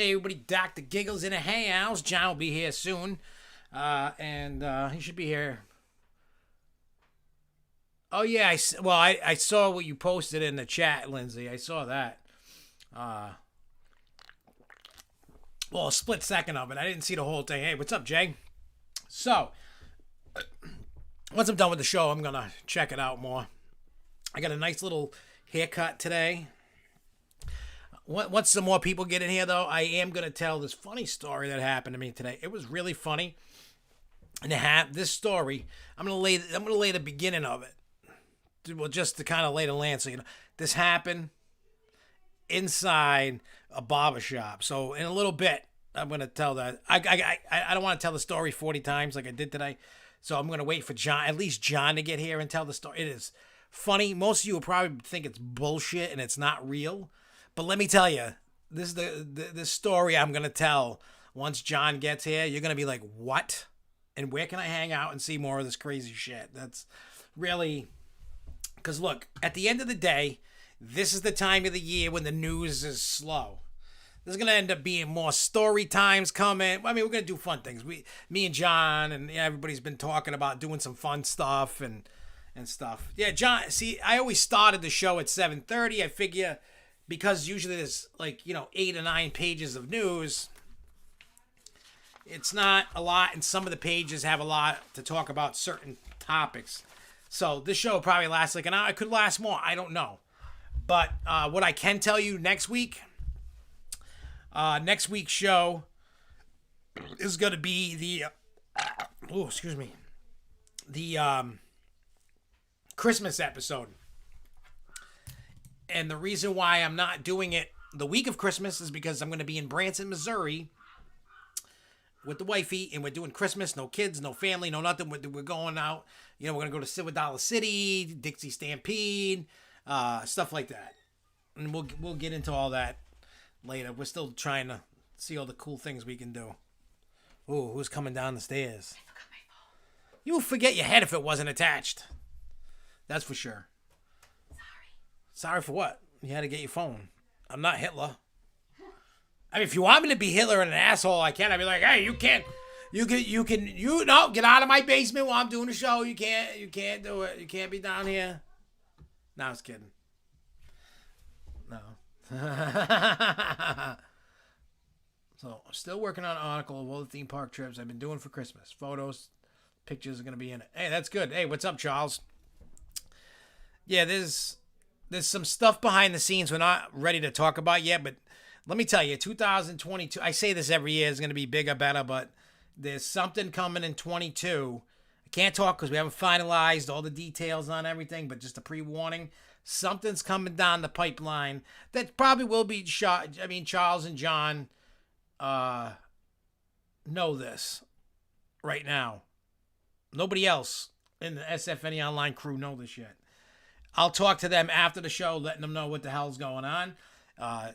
Hey, everybody, Dr. Giggles in the house. John will be here soon. And he should be here. Oh, yeah. I saw what you posted in the chat, Lindsay. I saw that. Well, a split second of it. I didn't see the whole thing. Hey, what's up, Jay? So, once I'm done with the show, I'm going to check it out more. I got a nice little haircut today. Once some more people get in here, though, I am going to tell this funny story that happened to me today. It was really funny. And this story, I'm going to lay the beginning of it. Well, just to kind of lay the land, so you know, this happened inside a barber shop. So in a little bit, I'm going to tell that. I don't want to tell the story 40 times like I did today. So I'm going to wait for at least John to get here and tell the story. It is funny. Most of you will probably think it's bullshit and it's not real. But let me tell you, this is the story I'm going to tell once John gets here. You're going to be like, what? And where can I hang out and see more of this crazy shit? That's really... Because look, at the end of the day, this is the time of the year when the news is slow. There's going to end up being more story times coming. I mean, we're going to do fun things. Me and John and everybody's been talking about doing some fun stuff and stuff. Yeah, John, see, I always started the show at 7:30. I figure... Because usually there's 8 or 9 pages of news. It's not a lot, and some of the pages have a lot to talk about certain topics. So this show will probably last like an hour. It could last more. I don't know. But what I can tell you next week's show is going to be the Christmas episode. And the reason why I'm not doing it the week of Christmas is because I'm going to be in Branson, Missouri with the wifey, and we're doing Christmas, no kids, no family, no nothing. We're going out. We're going to go to Silver Dollar City, Dixie Stampede, stuff like that. And we'll get into all that later. We're still trying to see all the cool things we can do. Ooh, who's coming down the stairs? I forgot my phone. You would forget your head if it wasn't attached. That's for sure. Sorry for what? You had to get your phone. I'm not Hitler. I mean, if you want me to be Hitler and an asshole, I can. I'd be like, hey, you can't. You get out of my basement while I'm doing the show. You can't do it. You can't be down here. No, I was kidding. No. So, I'm still working on an article of all the theme park trips I've been doing for Christmas. Photos, pictures are going to be in it. Hey, that's good. Hey, what's up, Charles? Yeah, there's some stuff behind the scenes we're not ready to talk about yet, but let me tell you, 2022, I say this every year, is going to be bigger, better, but there's something coming in 22. I can't talk because we haven't finalized all the details on everything, but just a pre-warning. Something's coming down the pipeline that probably will be shot. I mean, Charles and John know this right now. Nobody else in the SFNEOnline crew know this yet. I'll talk to them after the show, letting them know what the hell's going on.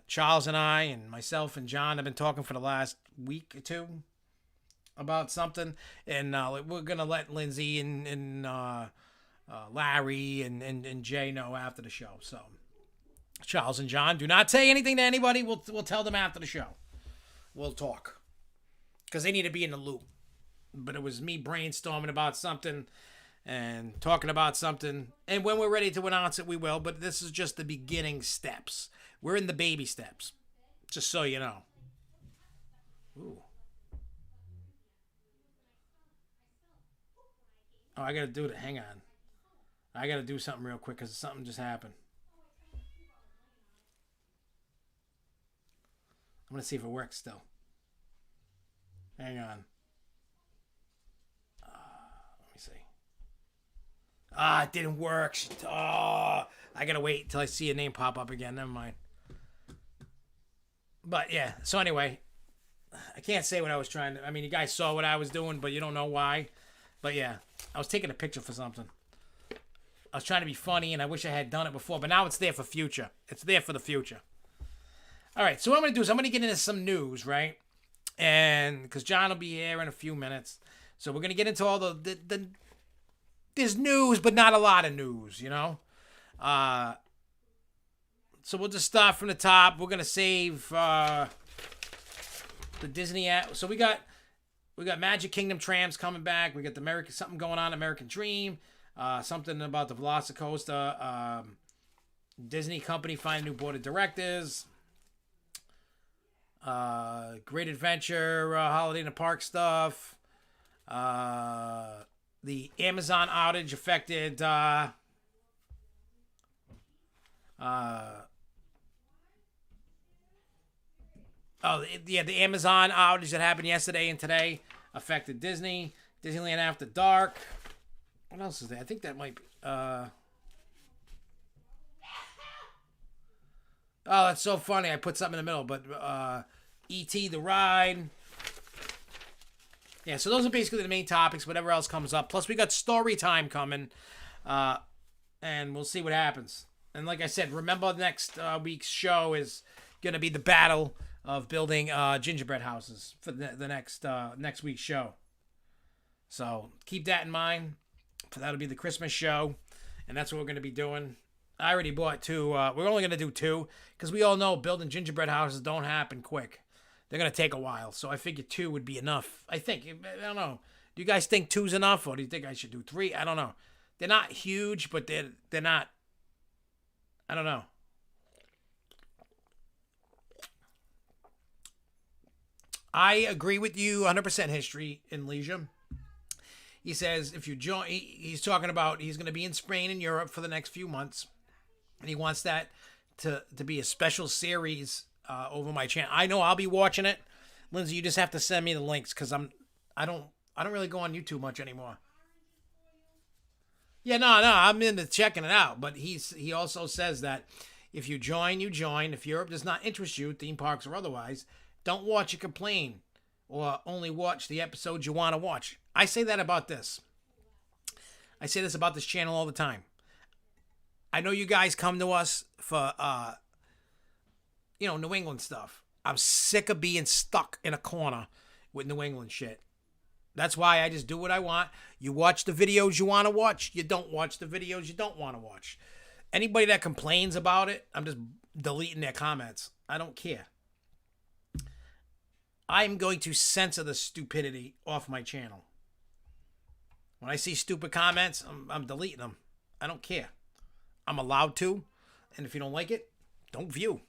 Charles and I and myself and John have been talking for the last week or two about something. And we're going to let Lindsay and Larry and Jay know after the show. So, Charles and John, do not say anything to anybody. We'll tell them after the show. We'll talk. Because they need to be in the loop. But it was me brainstorming about something and talking about something, and when we're ready to announce it, we will, but this is just the beginning steps. We're in the baby steps, just so you know. Ooh. Oh, I gotta do it. Hang on. I gotta do something real quick, because something just happened. I'm gonna see if it works still. Hang on. It didn't work. I gotta wait till I see a name pop up again. Never mind. But yeah, so anyway, I can't say what I was trying to... I mean, you guys saw what I was doing, but you don't know why. But yeah, I was taking a picture for something. I was trying to be funny, and I wish I had done it before, but now it's there for future. It's there for the future. All right, so what I'm going to do is I'm going to get into some news, right? And because John will be here in a few minutes. So we're going to get into all the there's news, but not a lot of news, you know? So we'll just start from the top. We're going to save the Disney app. So we got Magic Kingdom Trams coming back. We got the American something going on, American Dream. Something about the Velocicoaster. Disney company find a new board of directors. Great Adventure, Holiday in the Park stuff. The Amazon outage affected. The Amazon outage that happened yesterday and today affected Disney. Disneyland After Dark. What else is there? I think that might be. Oh, that's so funny. I put something in the middle, but E.T. the Ride. Yeah, so those are basically the main topics. Whatever else comes up. Plus, we got story time coming, and we'll see what happens. And like I said, remember next week's show is going to be the battle of building gingerbread houses for the next week's show. So keep that in mind. That'll be the Christmas show, and that's what we're going to be doing. I already bought 2. We're only going to do 2 because we all know building gingerbread houses don't happen quick. They're going to take a while, so I figured 2 would be enough. I think. I don't know. Do you guys think 2's enough, or do you think I should do 3? I don't know. They're not huge, but they're not. I don't know. I agree with you 100%, History in Leisure. He says if you join, he's talking about he's going to be in Spain and Europe for the next few months, and he wants that to be a special series over my channel. I know I'll be watching it. Lindsay, you just have to send me the links because I don't really go on YouTube much anymore. Yeah, no, I'm into checking it out. But he also says that if you join, you join. If Europe does not interest you, theme parks or otherwise, don't watch and complain, or only watch the episodes you want to watch. I say that about this. I say this about this channel all the time. I know you guys come to us for New England stuff. I'm sick of being stuck in a corner with New England shit. That's why I just do what I want. You watch the videos you want to watch. You don't watch the videos you don't want to watch. Anybody that complains about it, I'm just deleting their comments. I don't care. I'm going to censor the stupidity off my channel. When I see stupid comments, I'm deleting them. I don't care. I'm allowed to. And if you don't like it, don't view.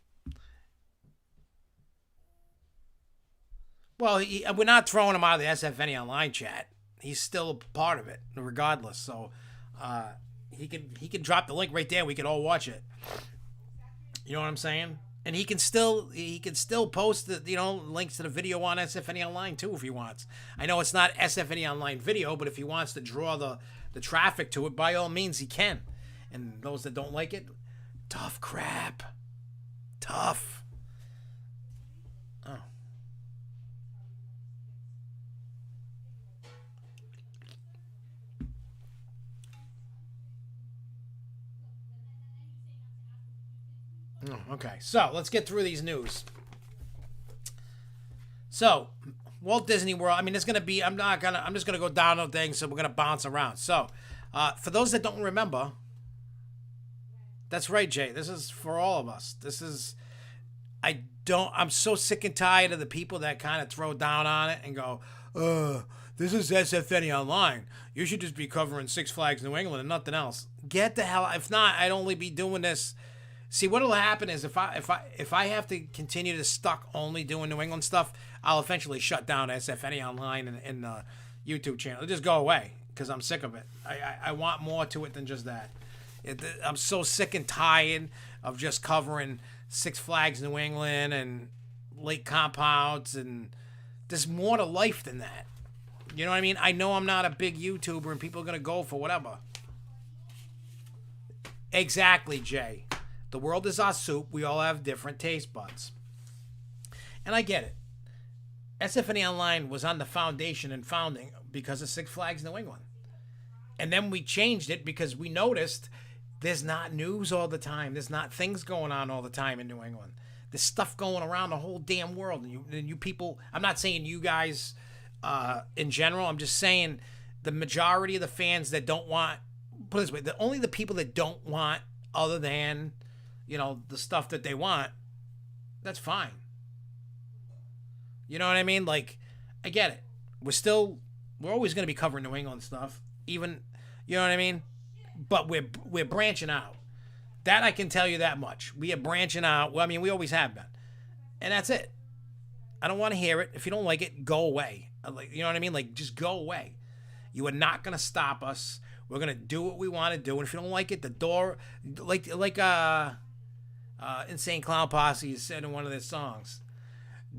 Well, we're not throwing him out of the SFNEOnline chat. He's still a part of it, regardless. So he can drop the link right there. We can all watch it. You know what I'm saying? And he can still post the links to the video on SFNEOnline too if he wants. I know it's not SFNEOnline video, but if he wants to draw the traffic to it, by all means he can. And those that don't like it, tough crap. Tough. Oh. Okay, so let's get through these news. So, Walt Disney World, I'm just going to go down on things, so we're going to bounce around. So, for those that don't remember, that's right, Jay, this is for all of us. I'm so sick and tired of the people that kind of throw down on it and go, this is SFNEOnline. You should just be covering Six Flags New England and nothing else. Get the hell, if not, I'd only be doing this. See, what'll happen is if I have to continue to stuck only doing New England stuff, I'll eventually shut down SFNEOnline and the YouTube channel. It'll just go away because I'm sick of it. I want more to it than just that. I'm so sick and tired of just covering Six Flags New England and lake compounds, and there's more to life than that. You know what I mean? I know I'm not a big YouTuber and people are going to go for whatever. Exactly, Jay. The world is our soup. We all have different taste buds. And I get it. SFNEOnline was on the foundation and founding because of Six Flags New England. And then we changed it because we noticed there's not news all the time. There's not things going on all the time in New England. There's stuff going around the whole damn world. And you people, I'm not saying you guys in general. I'm just saying the majority of the fans that don't want, put it this way, only the people that don't want other than, the stuff that they want, that's fine. You know what I mean? Like, I get it. We're always going to be covering New England stuff, even, you know what I mean? But we're branching out. That I can tell you that much. We are branching out. Well, I mean, we always have been. And that's it. I don't want to hear it. If you don't like it, go away. Like, you know what I mean? Like, just go away. You are not going to stop us. We're going to do what we want to do. And if you don't like it, the door, like Insane Clown Posse said in one of their songs,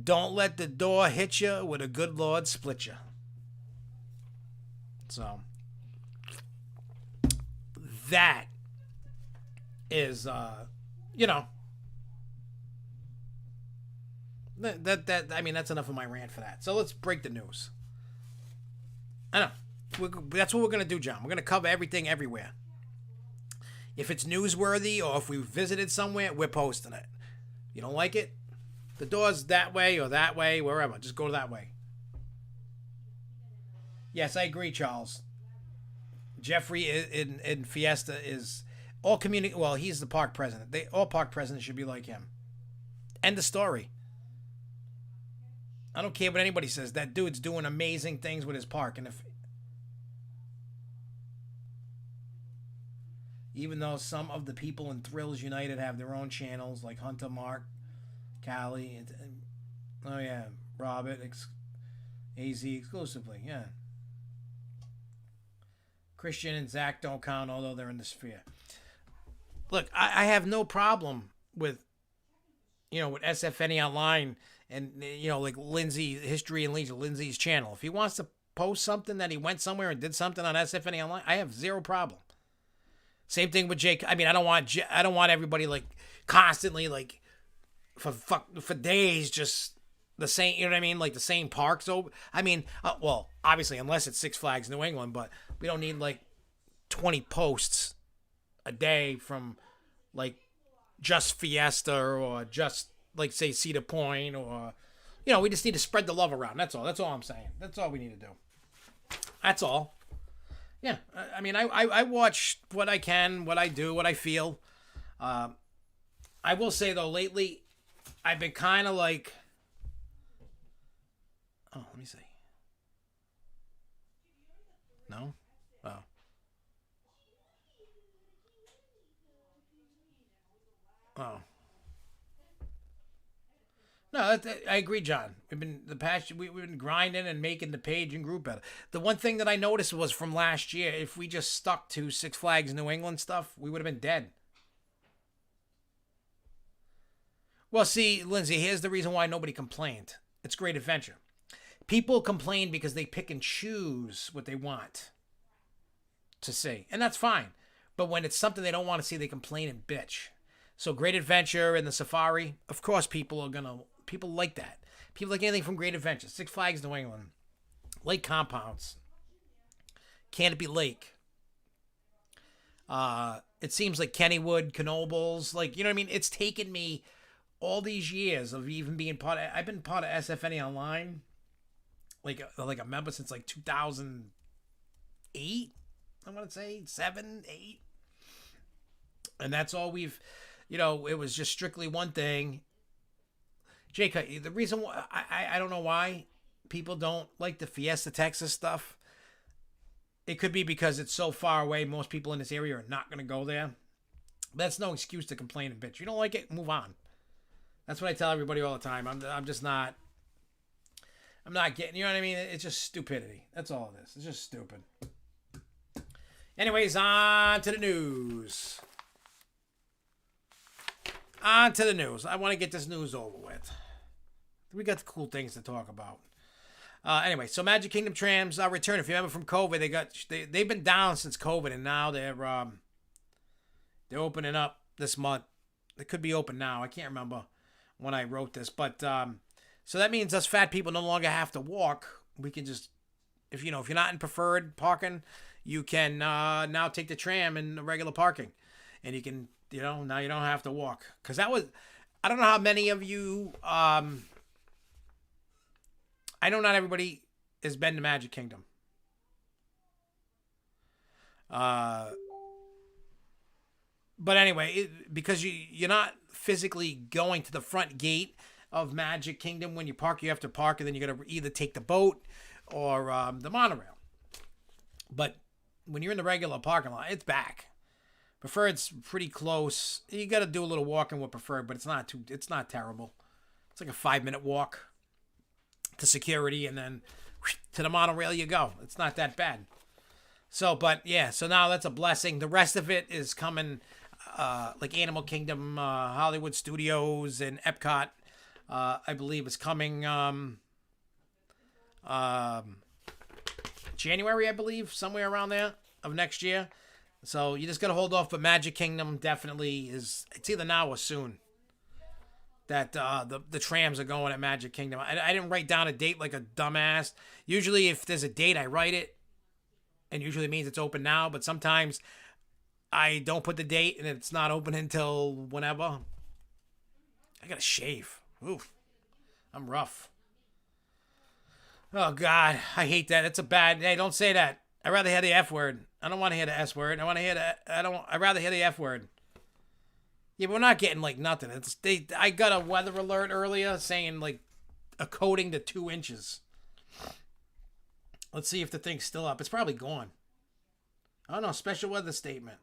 don't let the door hit you with a good Lord split you. So, that is, you know, I mean, that's enough of my rant for that. So let's break the news. I know. That's what we're going to do, John. We're going to cover everything everywhere. If it's newsworthy or if we visited somewhere, we're posting it. You don't like it? The door's that way or that way, wherever. Just go that way. Yes, I agree, Charles. Jeffrey in Fiesta is all community. Well, he's the park president. All park presidents should be like him. End of story. I don't care what anybody says. That dude's doing amazing things with his park, and if even though some of the people in Thrills United have their own channels, like Hunter, Mark, Callie, and oh yeah, Robert, AZ exclusively, yeah. Christian and Zach don't count, although they're in the sphere. Look, I have no problem with, with SFNEOnline and, like Lindsay, History and Leisure, Lindsay's channel. If he wants to post something that he went somewhere and did something on SFNEOnline, I have zero problem. Same thing with Jake. I mean, I don't want everybody like constantly like for days just the same. You know what I mean? Like the same parks. So I mean, well, obviously unless it's Six Flags New England, but we don't need like 20 posts a day from like just Fiesta or just like say Cedar Point or we just need to spread the love around. That's all. That's all I'm saying. That's all we need to do. That's all. Yeah, I mean, I watch what I can, what I do, what I feel. I will say, though, lately, I've been kind of like... Oh, let me see. No? Oh. Oh. No, I agree, John. We've been grinding and making the page and group better. The one thing that I noticed was from last year, if we just stuck to Six Flags New England stuff, we would have been dead. Well, see, Lindsay, here's the reason why nobody complained. It's Great Adventure. People complain because they pick and choose what they want to see, and that's fine. But when it's something they don't want to see, they complain and bitch. So Great Adventure and the Safari, of course, people like that. People like anything from Great Adventure, Six Flags New England, Lake Compounds, Canopy Lake. It seems like Kennywood, Knoebels, like, you know what I mean? It's taken me all these years of even being I've been part of SFNEOnline, like a member since like 2008, I want to say 7, 8. And that's all we've, it was just strictly one thing. Jake, the reason why I don't know why people don't like the Fiesta Texas stuff. It could be because it's so far away. Most people in this area are not going to go there. That's no excuse to complain and bitch. You don't like it, move on. That's what I tell everybody all the time. I'm just not. I'm not getting. You know what I mean? It's just stupidity. That's all it is. It's just stupid. Anyways, on to the news. On to the news. I want to get this news over with. We got the cool things to talk about. Anyway, so Magic Kingdom Trams are returning. If you remember from COVID, they've been down since COVID, and now they're opening up this month. They could be open now. I can't remember when I wrote this, but so that means us fat people no longer have to walk. We can just, if you're not in preferred parking, you can now take the tram in the regular parking, and you can. Now you don't have to walk. Because I don't know how many of you, I know not everybody has been to Magic Kingdom. But anyway, because you're not physically going to the front gate, of Magic Kingdom. When you park, you have to park, and then you're gonna either take the boat or the monorail. But when you're in the regular parking lot, it's back. Preferred's pretty close. You got to do a little walking with Preferred, but it's not terrible. It's like a 5-minute walk to security, and then to the monorail you go. It's not that bad. So, but yeah, so now that's a blessing. The rest of it is coming, like Animal Kingdom, Hollywood Studios, and Epcot. I believe is coming January, I believe, somewhere around there of next year. So you just got to hold off. But Magic Kingdom definitely is. It's either now or soon that the trams are going at Magic Kingdom. I didn't write down a date like a dumbass. Usually if there's a date, I write it. And usually it means it's open now. But sometimes I don't put the date and it's not open until whenever. I got to shave. Oof. I'm rough. Oh, God. I hate that. It's a bad... Hey, don't say that. I'd rather hear the F word. I don't want to hear the S word. I'd rather hear the F word. Yeah, but we're not getting, like, nothing. I got a weather alert earlier saying, like, a coating to 2 inches. Let's see if the thing's still up. It's probably gone. Oh, no. Special weather statement.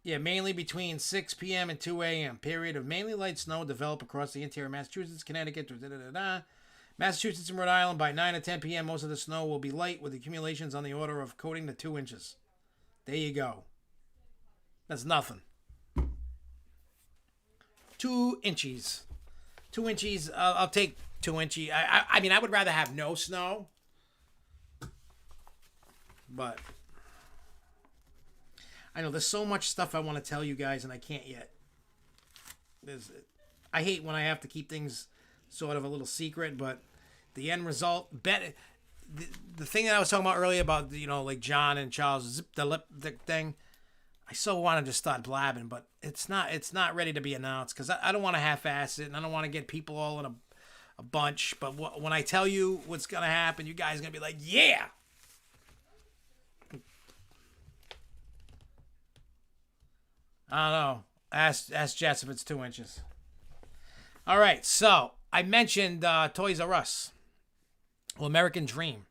Yeah, mainly between 6 p.m. and 2 a.m. Period of mainly light snow develop across the interior of Massachusetts, Connecticut, Massachusetts and Rhode Island by 9 or 10 p.m. Most of the snow will be light with accumulations on the order of coating to 2 inches. There you go. That's nothing. 2 inches. 2 inches. I'll take 2 inches. I mean, I would rather have no snow. But I know there's so much stuff I want to tell you guys, and I can't yet. I hate when I have to keep things sort of a little secret, but the end result, the thing that I was talking about earlier about, you know, like John and Charles, zip the lip thing, I so wanted to start blabbing, but it's not ready to be announced because I don't want to half-ass it, and I don't want to get people all in a bunch, but when I tell you what's going to happen, you guys are going to be like, yeah! I don't know. Ask Jess if it's 2 inches. All right, so I mentioned Toys R Us. Well, American Dream.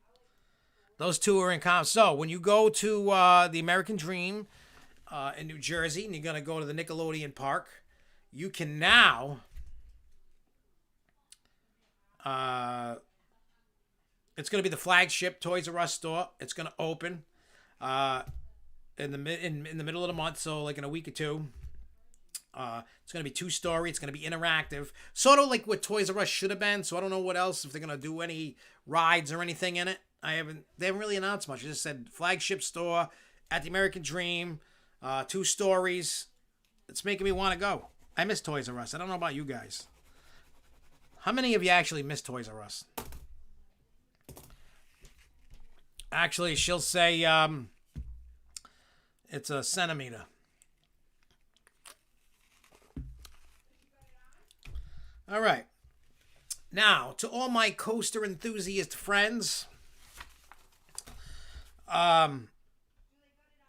Those two are in common. So when you go to the American Dream in New Jersey, and you're going to go to the Nickelodeon Park, you can now... it's going to be the flagship Toys R Us store. It's going to open in the middle of the month, so like in a week or two. It's going to be 2-story. It's going to be interactive. Sort of like what Toys R Us should have been. So I don't know what else, if they're going to do any rides or anything in it. They haven't really announced much. They just said flagship store at the American Dream, 2 stories. It's making me want to go. I miss Toys R Us. I don't know about you guys. How many of you actually miss Toys R Us? Actually, she'll say it's a centimeter. All right. Now, to all my coaster enthusiast friends, I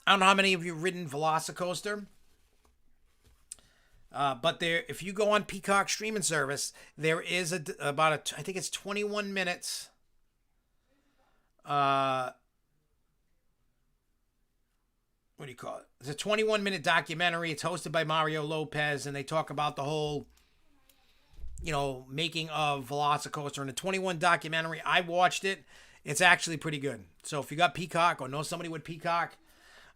don't know how many of you have ridden Velocicoaster, but if you go on Peacock streaming service, there is I think it's 21 minutes. What do you call it? It's a 21-minute documentary. It's hosted by Mario Lopez, and they talk about the whole, you know, making of Velocicoaster. In a 21 documentary, I watched it. It's actually pretty good. So if you got Peacock or know somebody with Peacock,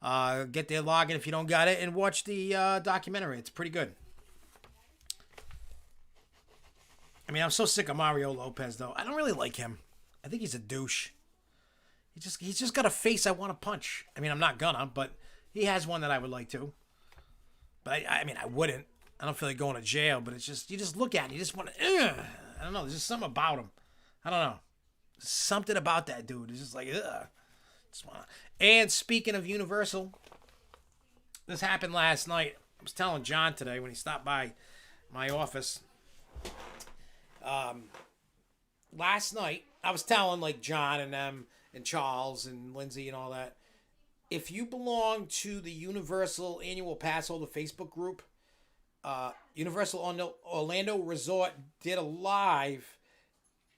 get their login if you don't got it and watch the documentary. It's pretty good. I mean, I'm so sick of Mario Lopez, though. I don't really like him. I think he's a douche. He's just got a face I want to punch. I mean, I'm not gonna, but he has one that I would like to. But I mean, I wouldn't. I don't feel like going to jail, but it's just, you just look at him, you just want to, I don't know, there's just something about him. I don't know. Something about that dude. It's just like, ugh. Just wanna. And speaking of Universal, this happened last night. I was telling John today when he stopped by my office. Last night, I was telling like John and them and Charles and Lindsay and all that. If you belong to the Universal Annual Pass Holder Facebook group, Universal Orlando Resort did a live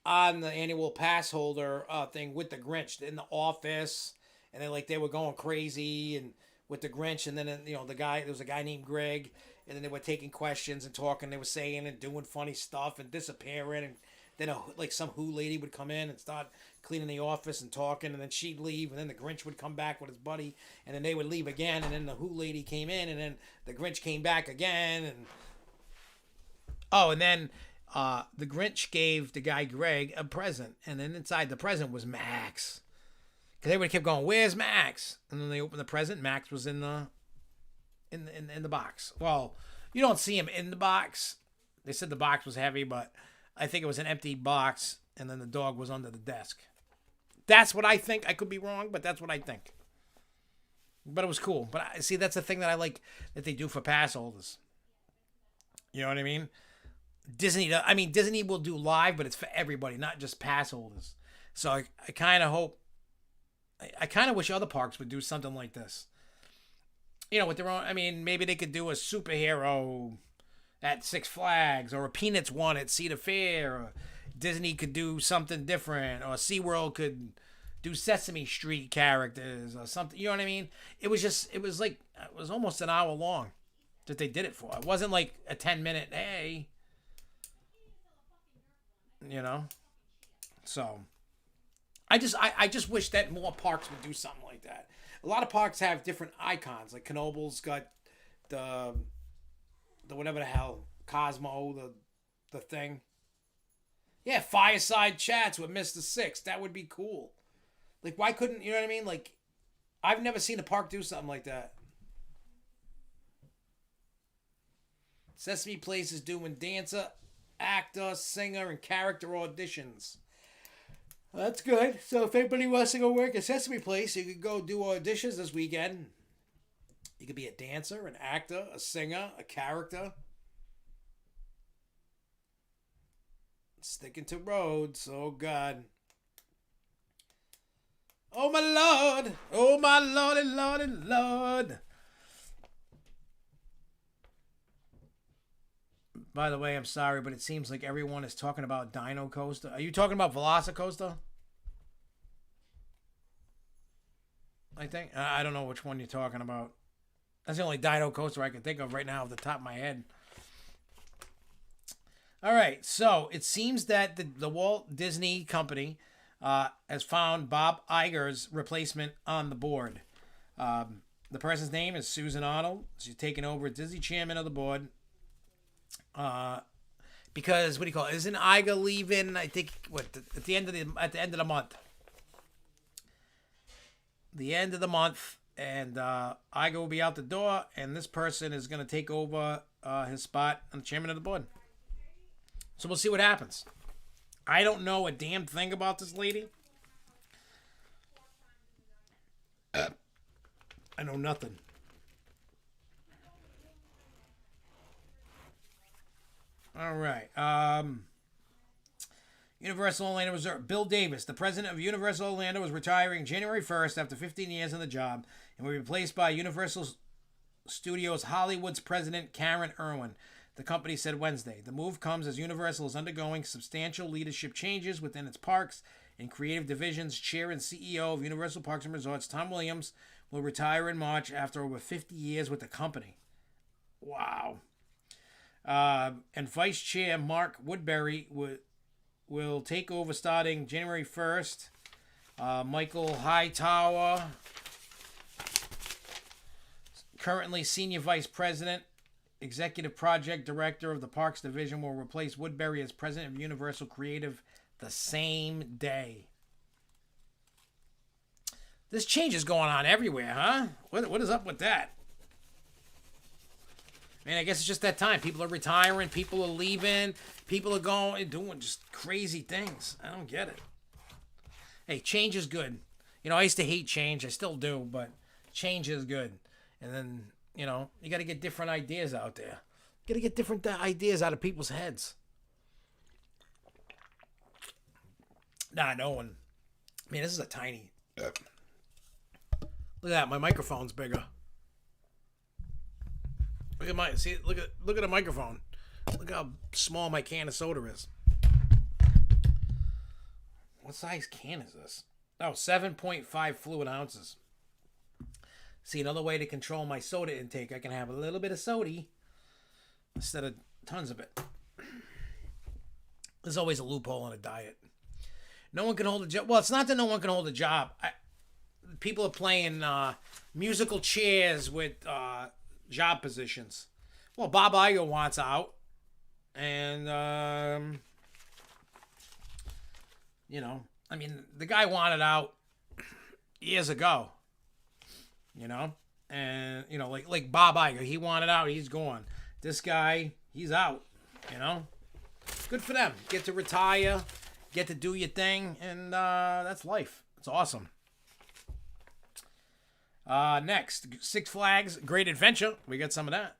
on the annual pass holder thing with the Grinch in the office, and then like they were going crazy and with the Grinch, and then the guy, there was a guy named Greg, and then they were taking questions and talking, they were saying and doing funny stuff and disappearing, and then like some Who lady would come in and start cleaning the office and talking, and then she'd leave, and then the Grinch would come back with his buddy, and then they would leave again, and then the Who lady came in, and then the Grinch came back again, and and then the Grinch gave the guy Greg a present, and then inside the present was Max. Because everybody kept going, "Where's Max?" And then they opened the present. Max was in the box. Well, you don't see him in the box. They said the box was heavy, but I think it was an empty box, and then the dog was under the desk. That's what I think. I could be wrong, but that's what I think. But it was cool. But I see, that's the thing that I like that they do for pass holders. You know what I mean? Disney will do live, but it's for everybody, not just pass holders. So I kind of hope, I kind of wish other parks would do something like this. With their own, maybe they could do a superhero at Six Flags, or a Peanuts one at Cedar Fair, or Disney could do something different, or SeaWorld could do Sesame Street characters or something. You know what I mean? It was almost an hour long that they did it for. It wasn't like a 10-minute, hey. So I just wish that more parks would do something like that. A lot of parks have different icons, like Knoebel's got the whatever the hell, Cosmo, the thing. Yeah, fireside chats with Mr. Six. That would be cool. Like, why couldn't, you know what I mean? Like, I've never seen a park do something like that. Sesame Place is doing dancer, actor, singer, and character auditions. Well, that's good. So if anybody wants to go work at Sesame Place, you could go do auditions this weekend. You could be a dancer, an actor, a singer, a character. Sticking to roads. Oh, God. Oh, my Lord. Oh, my Lordy, Lordy, Lord. By the way, I'm sorry, but it seems like everyone is talking about Dino Coaster. Are you talking about Velocicoaster? I think. I don't know which one you're talking about. That's the only Dino Coaster I can think of right now off the top of my head. All right, so it seems that the Walt Disney Company has found Bob Iger's replacement on the board. The person's name is Susan Arnold. She's taking over as Disney chairman of the board. Because what do you call it? Isn't Iger leaving? I think at the end of the month. The end of the month, and Iger will be out the door, and this person is going to take over his spot on the chairman of the board. So we'll see what happens. I don't know a damn thing about this lady. I know nothing. All right. Universal Orlando Resort. Bill Davis, the president of Universal Orlando, is retiring January 1st after 15 years on the job and will be replaced by Universal Studios Hollywood's president, Karen Irwin. The company said Wednesday. The move comes as Universal is undergoing substantial leadership changes within its parks and creative divisions. Chair and CEO of Universal Parks and Resorts, Tom Williams, will retire in March after over 50 years with the company. Wow. And Vice Chair Mark Woodbury will take over starting January 1st. Michael Hightower, currently Senior Vice President, Executive Project Director of the Parks Division, will replace Woodbury as President of Universal Creative the same day. This change is going on everywhere, huh? What is up with that? I guess it's just that time. People are retiring. People are leaving. People are going and doing just crazy things. I don't get it. Hey, change is good. I used to hate change. I still do, but change is good. And then, you got to get different ideas out there. You got to get different ideas out of people's heads. Nah, no one. Man, this is a tiny. Look at that. My microphone's bigger. Look at my look at the microphone. Look how small my can of soda is. What size can is this? Oh, 7.5 fluid ounces. See, another way to control my soda intake, I can have a little bit of soda instead of tons of it. There's always a loophole in a diet. No one can hold a job. Well, it's not that no one can hold a job. People are playing musical chairs with job positions. Well, Bob Iger wants out. And, you know, I mean, the guy wanted out years ago. You know? And, you know, like Bob Iger, he wanted out, he's gone. This guy, he's out, you know? Good for them. Get to retire, get to do your thing, and that's life. It's awesome. Next, Six Flags Great Adventure. We got some of that.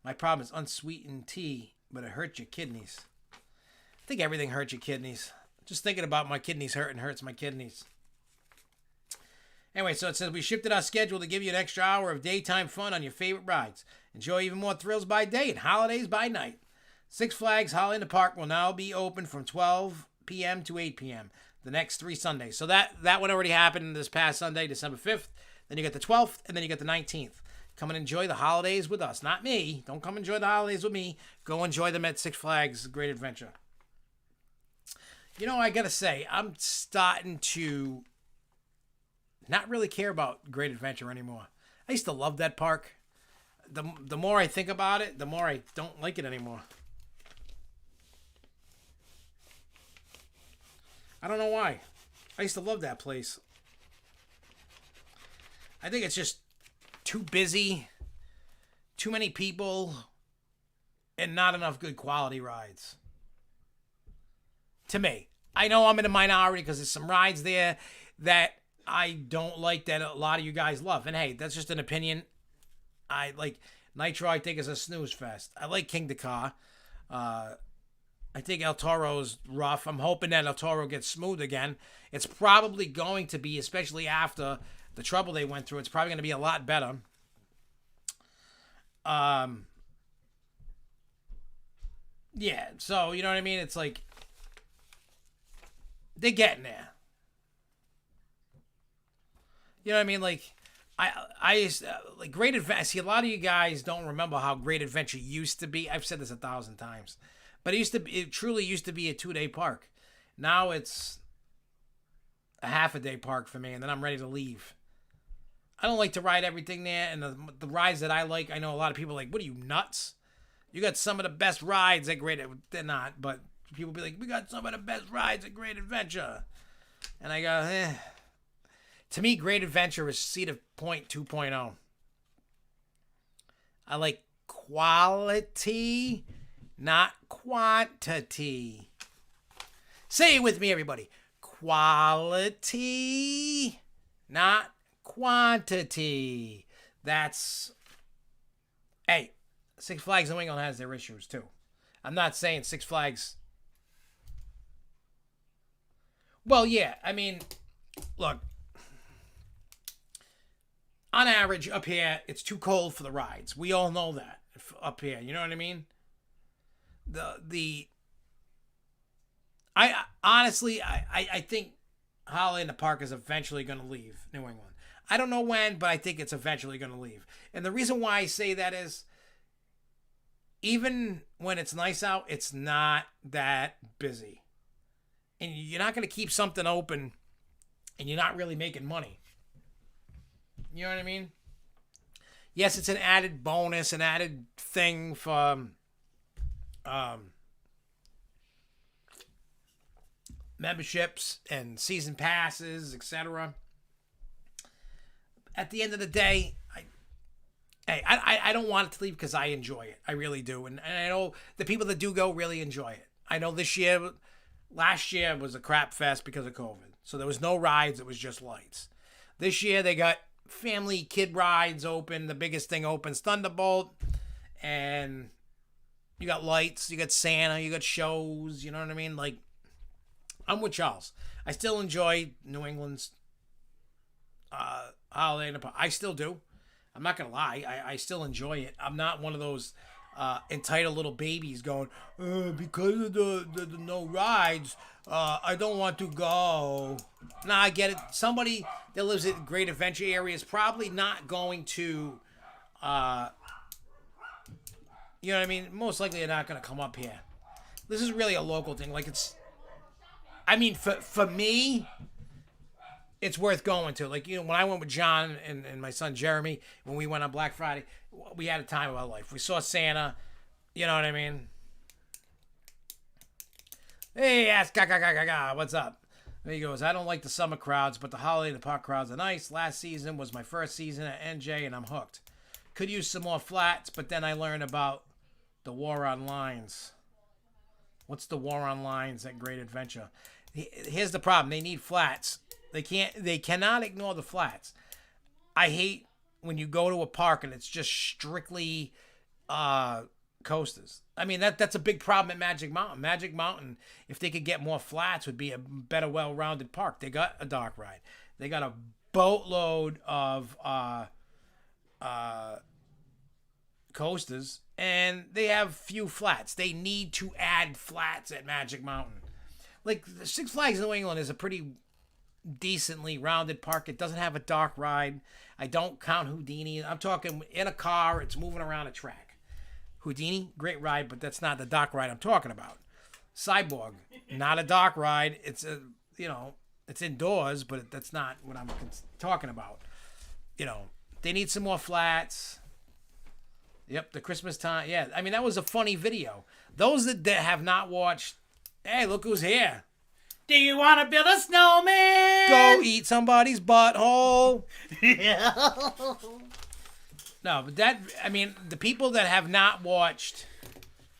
My problem is unsweetened tea, but it hurts your kidneys. I think everything hurts your kidneys. Just thinking about my kidneys hurts my kidneys. Anyway, so it says we shifted our schedule to give you an extra hour of daytime fun on your favorite rides. Enjoy even more thrills by day and holidays by night. Six Flags Holiday in the Park will now be open from 12 p.m. to 8 p.m. the next 3 Sundays. So that one already happened this past Sunday, December 5th. Then you got the 12th, and then you got the 19th. Come and enjoy the holidays with us. Not me. Don't come enjoy the holidays with me. Go enjoy them at Six Flags Great Adventure. You know, I got to say, I'm starting to not really care about Great Adventure anymore. I used to love that park. The more I think about it, the more I don't like it anymore. I don't know why. I used to love that place. I think it's just too busy, too many people, and not enough good quality rides. To me. I know I'm in a minority because there's some rides there that I don't like that a lot of you guys love. And hey, that's just an opinion. I like Nitro, I think, is a snooze fest. I like King Dakar. I think El Toro's rough. I'm hoping that El Toro gets smooth again. It's probably going to be, especially after the trouble they went through, it's probably going to be a lot better. Yeah, so, you know what I mean? It's like, they're getting there. You know what I mean? Like, I used like Great Adventure. See, a lot of you guys don't remember how Great Adventure used to be. I've said this 1,000 times, but it truly used to be a 2-day park. Now it's a half-a-day park for me, and then I'm ready to leave. I don't like to ride everything there, and the rides that I like, I know a lot of people are like, what are you, nuts? You got some of the best rides at Great. They're not, but people be like, we got some of the best rides at Great Adventure, and I go, To me, Great Adventure is Cedar Point 2.0. I like quality, not quantity. Say it with me, everybody. Quality, not quantity. That's... Hey, Six Flags New England has their issues, too. I'm not saying Six Flags... Well, yeah, I mean, look... On average, up here, it's too cold for the rides. We all know that up here. You know what I mean? I honestly think Holiday in the Park is eventually going to leave New England. I don't know when, but I think it's eventually going to leave. And the reason why I say that is, even when it's nice out, it's not that busy. And you're not going to keep something open and you're not really making money. You know what I mean? Yes, it's an added bonus, an added thing for memberships and season passes, etc. At the end of the day, I don't want it to leave because I enjoy it. I really do. And I know the people that do go really enjoy it. I know last year was a crap fest because of COVID. So there was no rides. It was just lights. This year they got family kid rides open. The biggest thing opens Thunderbolt, and you got lights, you got Santa, you got shows. You know what I mean? Like, I'm with Charles. I still enjoy New England's Holiday in the Park. I still do. I'm not gonna lie, I still enjoy it. I'm not one of those entitled little babies going, because of the no rides, I don't want to go. Nah, I get it. Somebody that lives in Great Adventure area is probably not going to, you know what I mean? Most likely they're not going to come up here. This is really a local thing. Like, it's, I mean, for me, it's worth going to. Like, you know, when I went with John and my son Jeremy, when we went on Black Friday, we had a time of our life. We saw Santa, you know what I mean? Hey, ask, what's up? There he goes, I don't like the summer crowds, but the holiday and the park crowds are nice. Last season was my first season at NJ, and I'm hooked. Could use some more flats, but then I learned about the war on lines. What's the war on lines at Great Adventure? Here's the problem. They need flats. They cannot ignore the flats. I hate when you go to a park and it's just strictly coasters. I mean, that's a big problem at Magic Mountain. Magic Mountain, if they could get more flats, would be a better, well-rounded park. They got a dark ride. They got a boatload of coasters, and they have few flats. They need to add flats at Magic Mountain. Like, Six Flags New England is a pretty decently rounded park. It doesn't have a dark ride. I don't count Houdini. I'm talking in a car. It's moving around a track. Houdini, great ride, but that's not the dark ride I'm talking about. Cyborg, not a dark ride. It's a, you know, it's indoors, but that's not what I'm talking about. You know, they need some more flats. Yep, the Christmas time. Yeah, I mean, that was a funny video. Those that have not watched, hey, look who's here. Do you want to build a snowman? Go eat somebody's butthole. Yeah. No, but that, I mean, the people that have not watched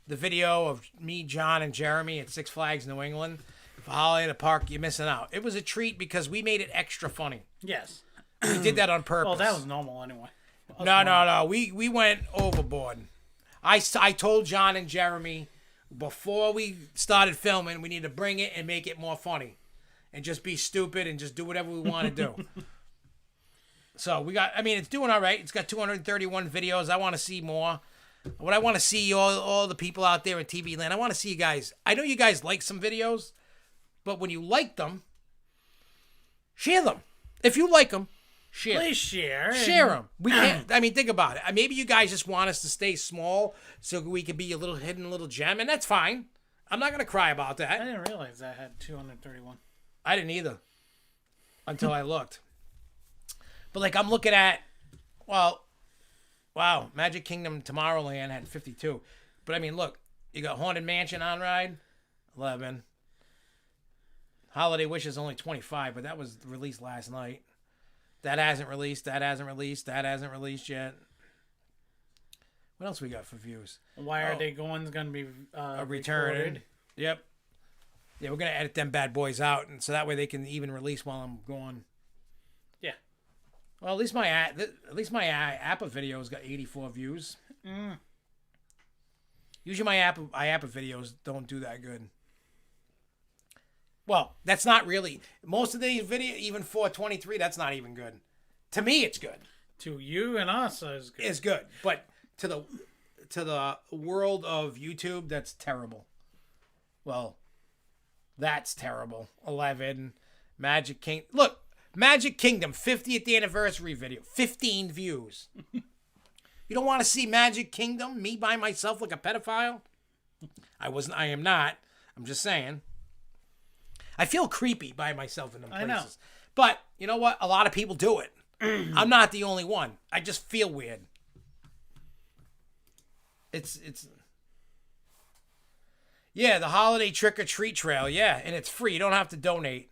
the video of me, John, and Jeremy at Six Flags New England for Holiday in the Park, you're missing out. It was a treat because we made it extra funny. Yes. We did that on purpose. Oh, that was normal anyway. No. We went overboard. I told John and Jeremy before we started filming, we need to bring it and make it more funny. And just be stupid and just do whatever we want to do. So we got, I mean, it's doing all right. It's got 231 videos. I want to see more. What I want to see, all the people out there in TV land, I want to see you guys. I know you guys like some videos, but when you like them, share them. If you like them, share them. Please share. Share them. We can't, I mean, think about it. Maybe you guys just want us to stay small so we can be a little hidden little gem, and that's fine. I'm not going to cry about that. I didn't realize I had 231. I didn't either until I looked. But, like, I'm looking at, well, wow, Magic Kingdom Tomorrowland had 52. But, I mean, look, you got Haunted Mansion on ride, 11. Holiday Wish is only 25, but that was released last night. That hasn't released. That hasn't released. That hasn't released yet. What else we got for views? Why Are They Going's going to be returning. Yep. Yeah, we're going to edit them bad boys out, and so that way they can even release while I'm gone. Yeah. Well, at least my Appa video's got 84 views. Usually my Appa videos don't do that good. Well, that's not really, most of these videos, even 423, that's not even good. To me, it's good. To you and us, it's good. It's good, but to the world of YouTube, that's terrible. Well, that's terrible. 11, Magic King. Look, Magic Kingdom 50th anniversary video, 15 views. You don't want to see Magic Kingdom, me by myself like a pedophile? I am not. I'm just saying. I feel creepy by myself in them places. I know. But, you know what? A lot of people do it. I'm not the only one. I just feel weird. It's yeah, the holiday trick-or-treat trail, yeah, and it's free. You don't have to donate.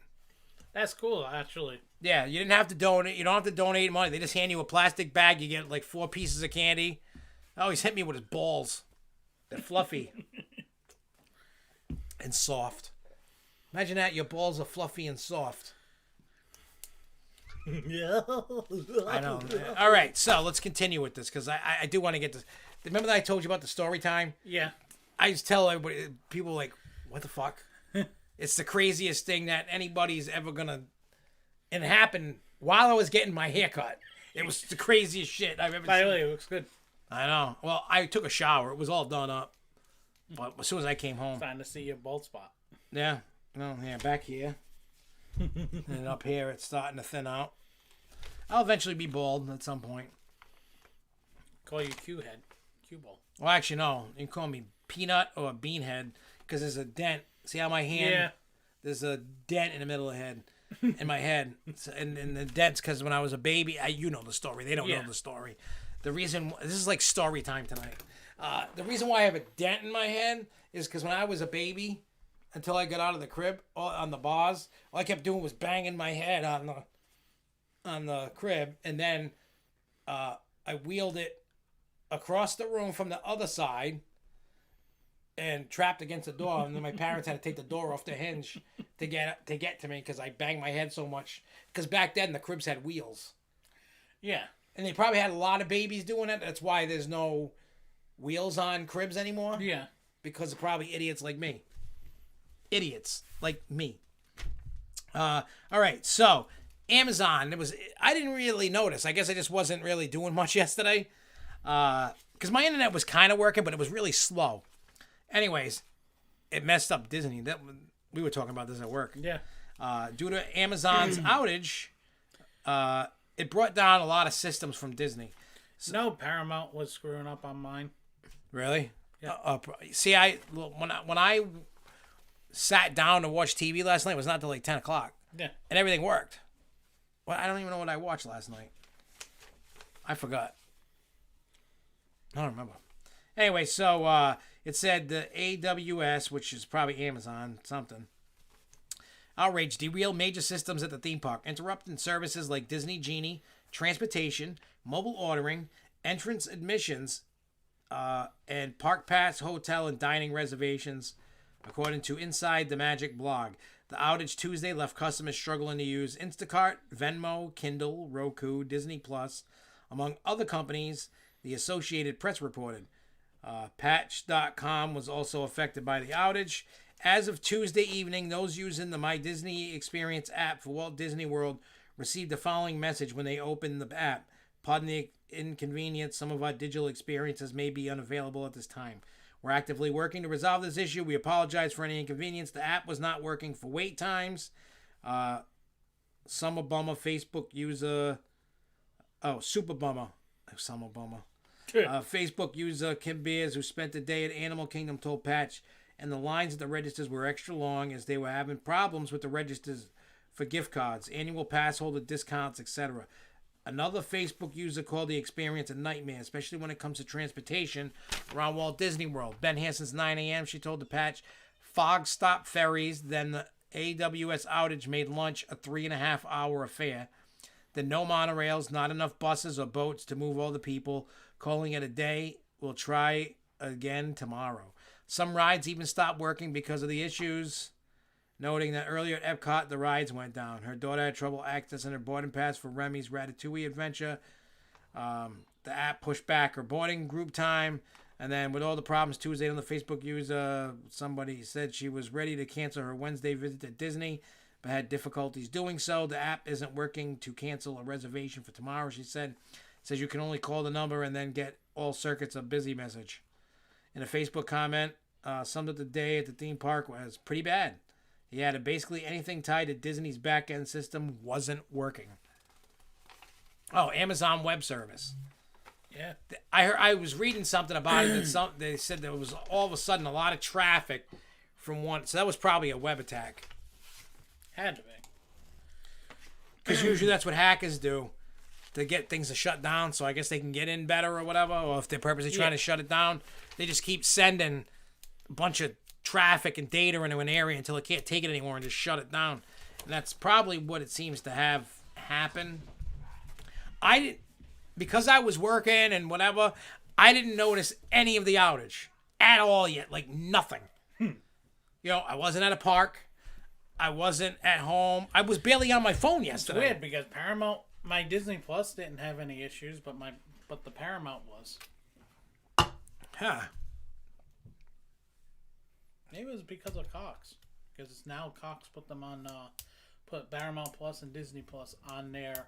That's cool, actually. Yeah, you didn't have to donate. You don't have to donate money. They just hand you a plastic bag. You get like 4 pieces of candy. Oh, he's hit me with his balls. They're fluffy. And soft. Imagine that, your balls are fluffy and soft. Yeah. I know. All right, so let's continue with this because I do want to get this. Remember that I told you about the story time? Yeah. I just tell everybody, people like, what the fuck? It's the craziest thing that anybody's ever gonna. And it happened while I was getting my hair cut. It was the craziest shit I've ever By the seen. way, it looks good. I know. Well, I took a shower. It was all done up. But as soon as I came home. Trying to see your bald spot. Yeah. Well, yeah, back here. And up here, it's starting to thin out. I'll eventually be bald at some point. Call you Q-head. Q-ball. Well, actually, no. You can call me Peanut or Beanhead because there's a dent. See how my hand... Yeah. There's a dent in the middle of the head. In my head. And the dent's because when I was a baby... you know the story. They don't know the story. The reason... This is like story time tonight. The reason why I have a dent in my head is because when I was a baby... Until I got out of the crib on the bars, all I kept doing was banging my head on the crib, and then I wheeled it across the room from the other side and trapped against the door. And then my parents had to take the door off the hinge to get to me because I banged my head so much. Because back then the cribs had wheels. Yeah. And they probably had a lot of babies doing it. That's why there's no wheels on cribs anymore. Yeah. Because of probably idiots like me. Idiots like me. All right, so Amazon. I didn't really notice. I guess I just wasn't really doing much yesterday. Because my internet was kind of working, but it was really slow. Anyways, it messed up Disney. We were talking about this at work. Yeah. Due to Amazon's outage, it brought down a lot of systems from Disney. No, Paramount was screwing up on mine. Really? Yeah. See, when I sat down to watch TV last night, it was not till like 10 o'clock. Yeah. And everything worked. Well, I don't even know what I watched last night. I forgot. I don't remember. Anyway, so it said the AWS, which is probably Amazon, something. Outrage derailed major systems at the theme park, interrupting services like Disney Genie, transportation, mobile ordering, entrance admissions, and park pass, hotel, and dining reservations, according to Inside the Magic blog. The outage Tuesday left customers struggling to use Instacart, Venmo, Kindle, Roku, Disney Plus, among other companies, the Associated Press reported. Patch.com was also affected by the outage. As of Tuesday evening, those using the My Disney Experience app for Walt Disney World received the following message when they opened the app. Pardon the inconvenience, some of our digital experiences may be unavailable at this time. We're actively working to resolve this issue. We apologize for any inconvenience. The app was not working for wait times. Summer Bummer Facebook user... Oh, Super Bummer. Summer Bummer. Facebook user Kim Beers, who spent the day at Animal Kingdom, told Patch, and the lines at the registers were extra long as they were having problems with the registers for gift cards, annual pass holder discounts, etc. Another Facebook user called the experience a nightmare, especially when it comes to transportation around Walt Disney World. Ben here since 9 a.m., she told the Patch. Fog stopped ferries, then the AWS outage made lunch a 3.5-hour affair. Then no monorails, not enough buses or boats to move all the people. Calling it a day. We'll try again tomorrow. Some rides even stopped working because of the issues. Noting that earlier at Epcot, the rides went down. Her daughter had trouble accessing her boarding pass for Remy's Ratatouille adventure. The app pushed back her boarding group time. And then with all the problems Tuesday on the Facebook user, somebody said she was ready to cancel her Wednesday visit to Disney, but had difficulties doing so. The app isn't working to cancel a reservation for tomorrow, she said. It says you can only call the number and then get all circuits a busy message. In a Facebook comment, summed up the day at the theme park was pretty bad. He added basically anything tied to Disney's back-end system wasn't working. Oh, Amazon Web Service. Yeah. I was reading something about it. And they said there was all of a sudden a lot of traffic from one. So that was probably a web attack. Had to be. Because usually that's what hackers do to get things to shut down. So I guess they can get in better or whatever. Or if they're purposely trying to shut it down, they just keep sending a bunch of traffic and data into an area until it can't take it anymore and just shut it down. And that's probably what it seems to have happened. Because I was working and whatever, I didn't notice any of the outage at all yet. Like nothing. You know, I wasn't at a park. I wasn't at home. I was barely on my phone yesterday. It's weird because Paramount, my Disney Plus didn't have any issues, but the Paramount was. Huh. Maybe it was because of Cox. Because it's now Cox put them on, put Paramount Plus and Disney Plus on their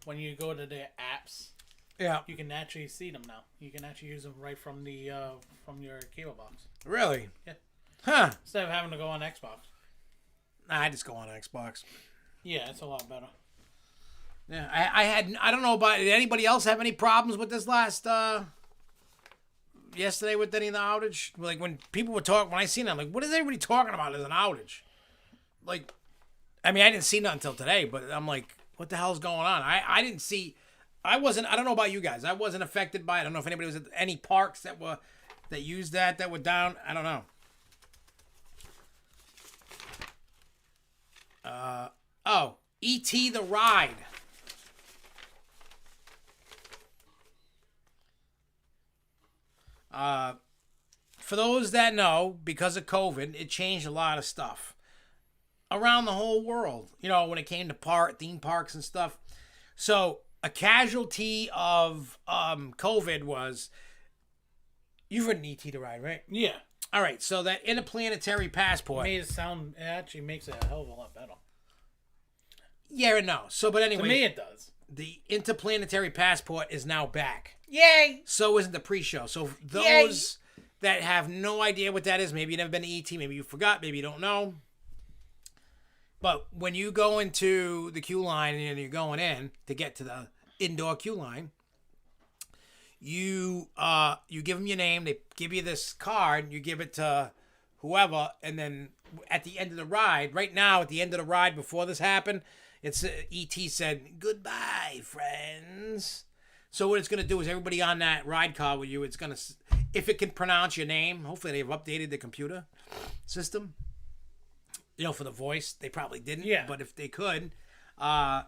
when you go to their apps, Yeah. you can actually see them now. You can actually use them right from the from your cable box. Really? Yeah. Huh. Instead of having to go on Xbox. Nah, I just go on Xbox. Yeah, it's a lot better. Yeah, I don't know about, did anybody else have any problems with this last, yesterday with any of the outage? Like, when people were talking, when I seen it, I'm like, what is everybody talking about as an outage? Like, I mean, I didn't see nothing until today, but I'm like, what the hell's going on? I didn't see, I don't know about you guys. I wasn't affected by it. I don't know if anybody was at any parks that used that were down. I don't know. E.T. the Ride. For those that know, because of COVID, it changed a lot of stuff around the whole world. You know, when it came to theme parks and stuff. So a casualty of COVID was, you've ridden E.T. the Ride, right? Yeah. All right. So that interplanetary passport. It actually makes it a hell of a lot better. Yeah and no. So, but anyway. To me, it does. The interplanetary passport is now back. Yay! So isn't the pre-show. So those that have no idea what that is, maybe you've never been to ET, maybe you forgot, maybe you don't know. But when you go into the queue line and you're going in to get to the indoor queue line, you give them your name, they give you this card, you give it to whoever, and then at the end of the ride, right now at the end of the ride before this happened, it's E.T. said, "Goodbye, friends." So what it's going to do is everybody on that ride car with you, it's going to, if it can pronounce your name, hopefully they've updated the computer system. You know, for the voice, they probably didn't. Yeah. But if they could, then,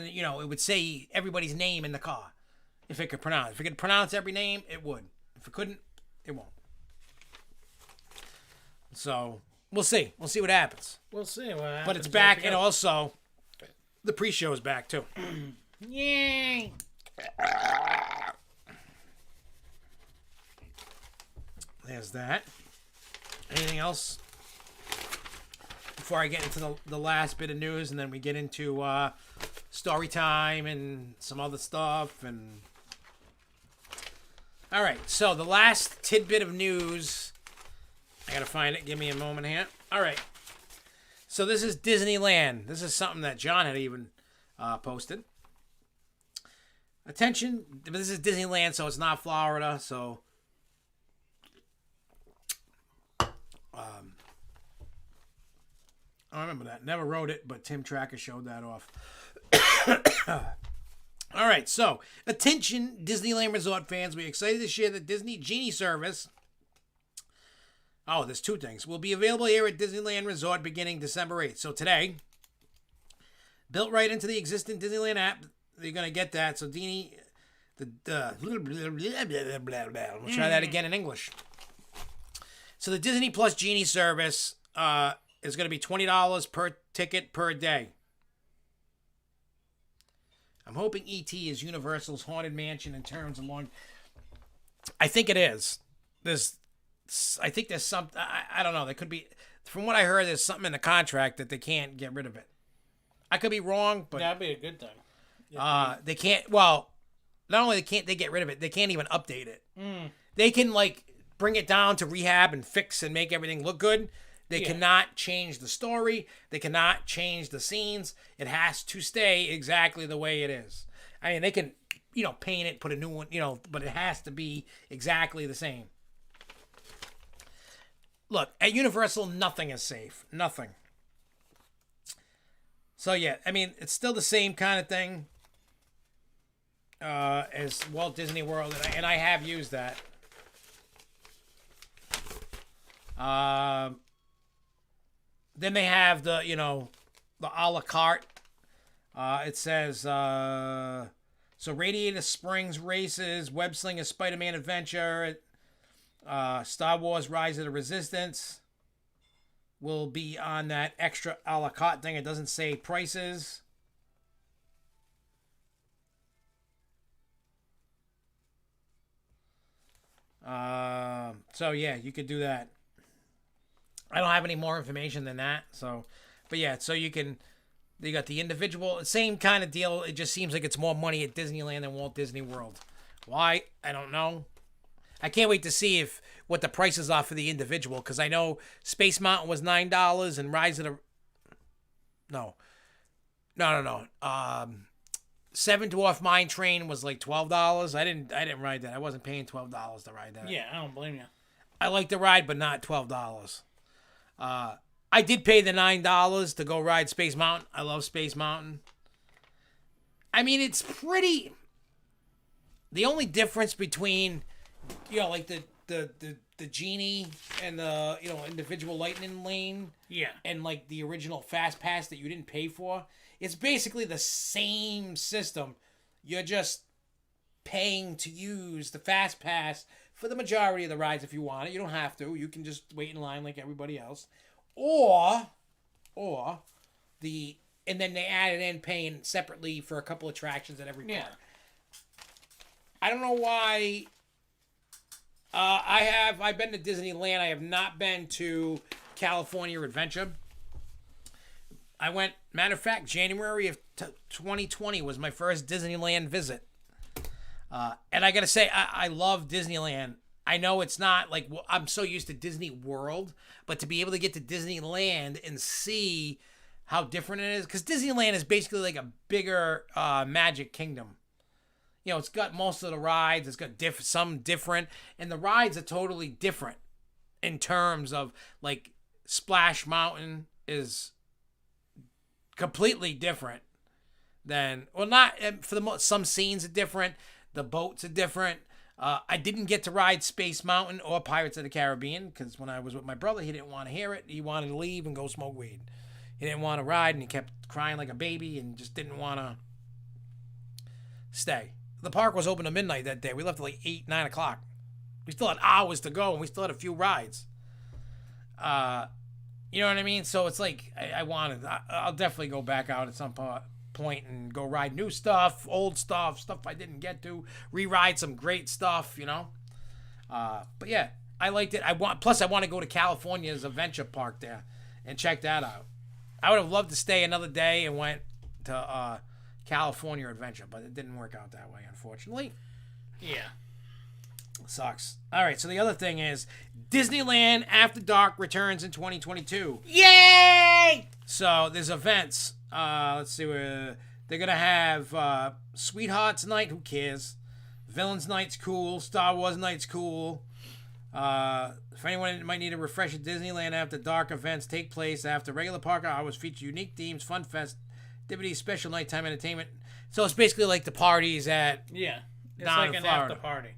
you know, it would say everybody's name in the car. If it could pronounce. If it could pronounce every name, it would. If it couldn't, it won't. So, we'll see. We'll see what happens. We'll see what happens. But it's back, and also, the pre-show is back, too. Yay! There's that. Anything else? Before I get into the last bit of news, and then we get into story time and some other stuff. And all right, so the last tidbit of news. I gotta find it. Give me a moment here. All right. So this is Disneyland. This is something that John had even posted. Attention, this is Disneyland, so it's not Florida. So I remember that. Never wrote it, but Tim Tracker showed that off. All right, so attention, Disneyland Resort fans. We're excited to share the Disney Genie service. Oh, there's two things. Will be available here at Disneyland Resort beginning December 8th. So today, built right into the existing Disneyland app, you're going to get that. So We'll try that again in English. So the Disney Plus Genie service is going to be $20 per ticket per day. I'm hoping E.T. is Universal's Haunted Mansion in terms of long. I think it is. I think there's something. I don't know. There could be. From what I heard, there's something in the contract that they can't get rid of it. I could be wrong, but that'd be a good thing. They can't. Well, not only can't they get rid of it, they can't even update it. They can like bring it down to rehab and fix and make everything look good. They cannot change the story. They cannot change the scenes. It has to stay exactly the way it is. I mean, they can, paint it, put a new one, but it has to be exactly the same. Look, at Universal, nothing is safe. Nothing. So, yeah, I mean, it's still the same kind of thing as Walt Disney World, and I have used that. Then they have the, the a la carte. It says, so Radiator Springs Races, Web Slinger Spider-Man Adventure, Star Wars Rise of the Resistance will be on that extra a la carte thing. It doesn't say prices. So yeah, you could do that. I don't have any more information than that. So, but yeah, so you can You got the individual, same kind of deal. It just seems like it's more money at Disneyland than Walt Disney World. Why? I don't know. I can't wait to see what the prices are for the individual, because I know Space Mountain was $9 and Rise of the... No. Seven Dwarf Mine Train was like $12. I didn't ride that. I wasn't paying $12 to ride that. Yeah, I don't blame you. I like the ride, but not $12. I did pay the $9 to go ride Space Mountain. I love Space Mountain. I mean, it's pretty... The only difference between, like the Genie and the, individual Lightning Lane... Yeah. And, like, the original Fast Pass that you didn't pay for... It's basically the same system. You're just paying to use the Fast Pass for the majority of the rides if you want it. You don't have to. You can just wait in line like everybody else. And then they added in paying separately for a couple attractions at every park. I don't know why. I've been to Disneyland. I have not been to California Adventure. I went, matter of fact, January of 2020 was my first Disneyland visit. And I got to say, I love Disneyland. I know it's not like, I'm so used to Disney World, but to be able to get to Disneyland and see how different it is, because Disneyland is basically like a bigger Magic Kingdom. It's got most of the rides. It's got some different, and the rides are totally different in terms of, like, Splash Mountain is completely different than, well, not for some scenes are different. The boats are different. I didn't get to ride Space Mountain or Pirates of the Caribbean because when I was with my brother, he didn't want to hear it. He wanted to leave and go smoke weed. He didn't want to ride, and he kept crying like a baby and just didn't want to stay. The park was open to midnight that day. We left at like 8, 9 o'clock. We still had hours to go, and we still had a few rides. You know what I mean? So it's like, I'll definitely go back out at some point and go ride new stuff, old stuff I didn't get to, re-ride some great stuff, But yeah, I liked it. Plus I want to go to California's Adventure Park there and check that out. I would have loved to stay another day and went to California Adventure, but it didn't work out that way, unfortunately. Yeah. Sucks. All right, so the other thing is Disneyland After Dark returns in 2022. Yay! So there's events. Let's see where they're gonna have Sweethearts Night. Who cares? Villains Night's cool. Star Wars Night's cool. If anyone might need a refresher, Disneyland After Dark events take place after regular park hours, feature unique themes, fun festivities, special nighttime entertainment. So it's basically like the parties at it's like an after party.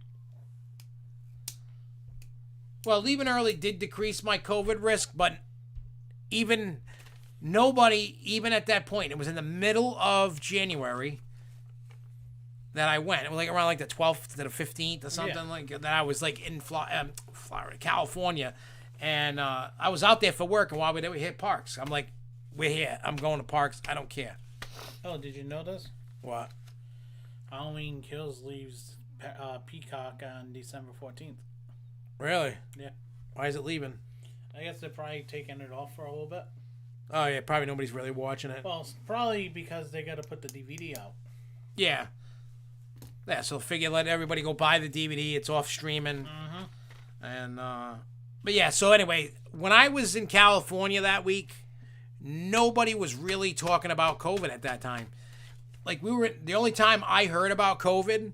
Well, leaving early did decrease my COVID risk, but nobody at that point, it was in the middle of January that I went. It was like around like the 12th to the 15th or something like that. I was like in Florida, California, and I was out there for work, and while we hit parks, I'm like, we're here. I'm going to parks. I don't care. Oh, did you know this? What? Halloween Kills leaves Peacock on December 14th. Really? Yeah. Why is it leaving? I guess they're probably taking it off for a little bit. Oh, yeah. Probably nobody's really watching it. Well, probably because they got to put the DVD out. Yeah. Yeah, so figure let everybody go buy the DVD. It's off streaming. Mm-hmm. And, but yeah, so anyway, when I was in California that week, nobody was really talking about COVID at that time. Like, the only time I heard about COVID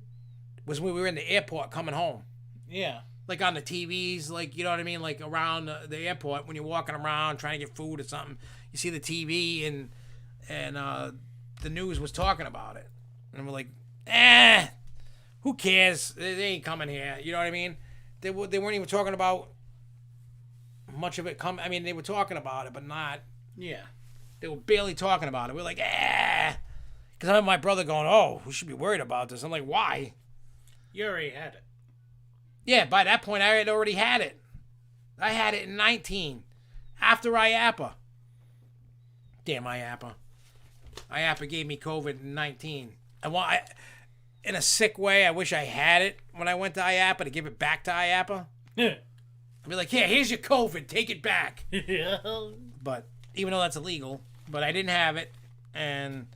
was when we were in the airport coming home. Yeah. Like on the TVs, like, you know what I mean? Like around the airport when you're walking around trying to get food or something, you see the TV and the news was talking about it. And we're like, who cares? They ain't coming here. You know what I mean? They weren't even talking about much of it I mean, they were talking about it, but not. Yeah. They were barely talking about it. We're like, Because I have my brother going, oh, we should be worried about this. I'm like, why? You already had it. Yeah, by that point, I had already had it. I had it in 19. After IAPA. Damn IAPA. IAPA gave me COVID in 19. In a sick way, I wish I had it when I went to IAPA to give it back to IAPA. Yeah. I'd be like, here's your COVID. Take it back. Yeah. But even though that's illegal, but I didn't have it. And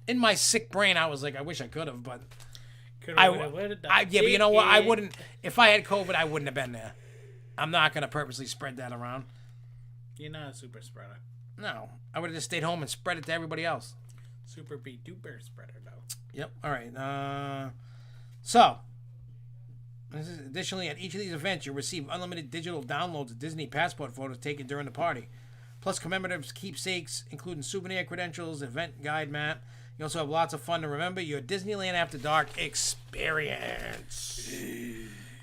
in my sick brain, I was like, I wish I could have, but but you know what? I wouldn't. If I had COVID, I wouldn't have been there. I'm not gonna purposely spread that around. You're not a super spreader. No, I would have just stayed home and spread it to everybody else. Super be duper spreader though. Yep. All right. So, additionally, at each of these events, you'll receive unlimited digital downloads of Disney passport photos taken during the party, plus commemorative keepsakes, including souvenir credentials, event guide map. You also have lots of fun to remember your Disneyland After Dark experience.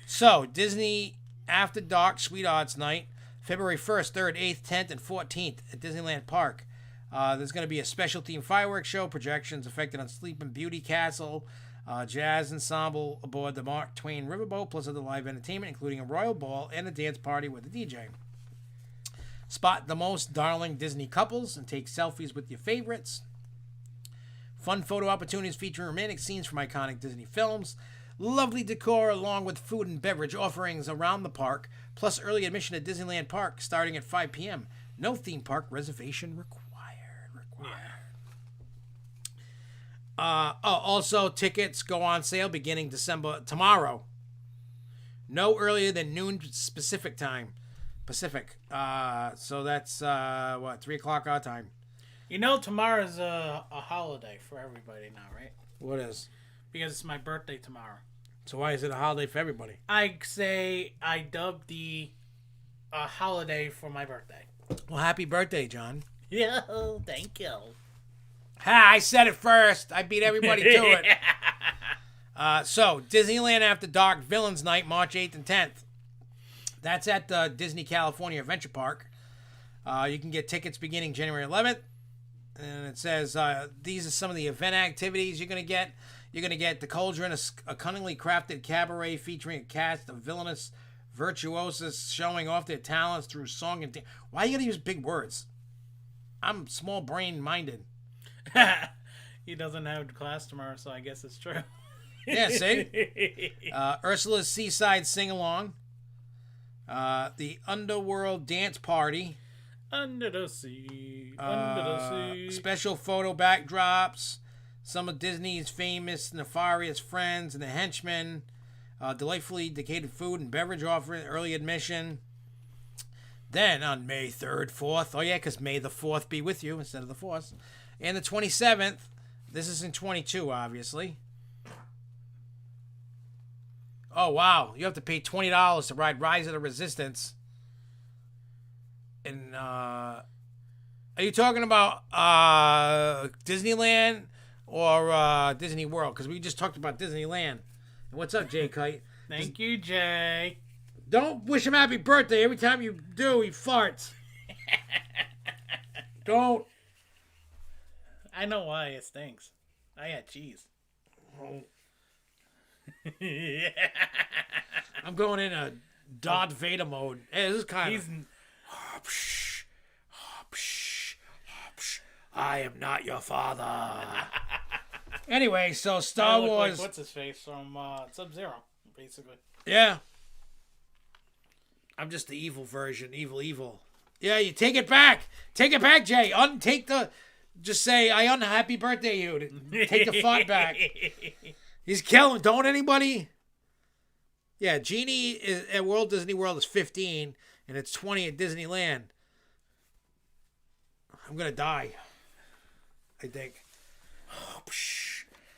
So, Disney After Dark Sweethearts Night, February 1st, 3rd, 8th, 10th, and 14th at Disneyland Park. There's going to be a special theme fireworks show, projections affected on Sleeping Beauty Castle, jazz ensemble aboard the Mark Twain Riverboat, plus other live entertainment, including a royal ball and a dance party with a DJ. Spot the most darling Disney couples and take selfies with your favorites. Fun photo opportunities featuring romantic scenes from iconic Disney films. Lovely decor along with food and beverage offerings around the park, plus early admission to Disneyland Park starting at 5 p.m. No theme park reservation required. Also, tickets go on sale beginning tomorrow. No earlier than noon Pacific time. So that's 3 o'clock our time. You know, tomorrow's a holiday for everybody now, right? What is? Because it's my birthday tomorrow. So why is it a holiday for everybody? I dubbed the holiday for my birthday. Well, happy birthday, John. Yeah, thank you. Ha, I said it first. I beat everybody to it. So, Disneyland After Dark Villains Night, March 8th and 10th. That's at the Disney California Adventure Park. You can get tickets beginning January 11th. And it says, these are some of the event activities you're going to get. You're going to get The Cauldron, a cunningly crafted cabaret featuring a cast of villainous virtuosos showing off their talents through song and dance. Why you got to use big words? I'm small brain minded. He doesn't have class tomorrow, so I guess it's true. Yeah, see? Ursula's Seaside Sing-Along. The Underworld Dance Party. Under the sea. Under the sea. Special photo backdrops. Some of Disney's famous nefarious friends and the henchmen. Delightfully decorated food and beverage offering. Early admission. Then on May 3rd, 4th. Oh, yeah, because May the 4th be with you instead of the 4th. And the 27th. This is in 22, obviously. Oh, wow. You have to pay $20 to ride Rise of the Resistance. And, are you talking about Disneyland or Disney World? Because we just talked about Disneyland. And what's up, Jay Kite? Thank you, Jay. Don't wish him happy birthday. Every time you do, he farts. Don't. I know why. It stinks. I had cheese. Oh. I'm going in a Darth Vader mode. Hey, this is kind of... I am not your father. Anyway, so Star Wars... Like, what's his face from Sub-Zero, basically. Yeah. I'm just the evil version. Evil. Yeah, you take it back. Take it back, Jay. Just say, I unhappy birthday you. Take the fart back. He's killing. Don't anybody... Yeah, Genie at Walt Disney World is 15, and it's 20 at Disneyland. I'm going to die. I think.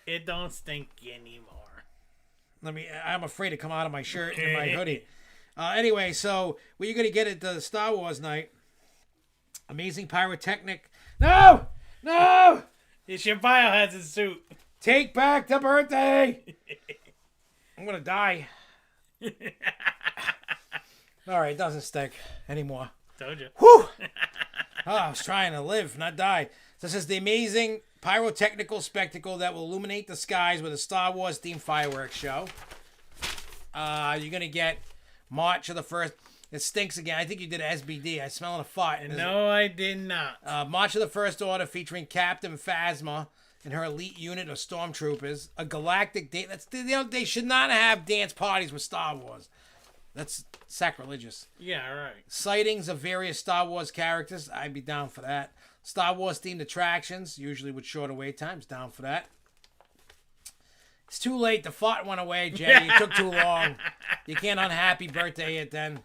It don't stink anymore. I'm afraid to come out of my shirt and my hoodie. Anyway, so what you're going to get at the Star Wars night. Amazing pyrotechnic. No! It's your biohazard suit. Take back the birthday. I'm going to die. All right, it doesn't stink anymore. Told you. Whew! I was trying to live, not die. This is the amazing pyrotechnical spectacle that will illuminate the skies with a Star Wars themed fireworks show. You're gonna get March of the 1st. It stinks again. I think you did SBD. I smell a fart. No, I did not. March of the First Order featuring Captain Phasma and her elite unit of stormtroopers. A galactic dance. They should not have dance parties with Star Wars. That's sacrilegious. Yeah, right. Sightings of various Star Wars characters. I'd be down for that. Star Wars themed attractions, usually with shorter wait times. Down for that. It's too late. The fart went away, Jay. It took too long. You can't unhappy birthday it then.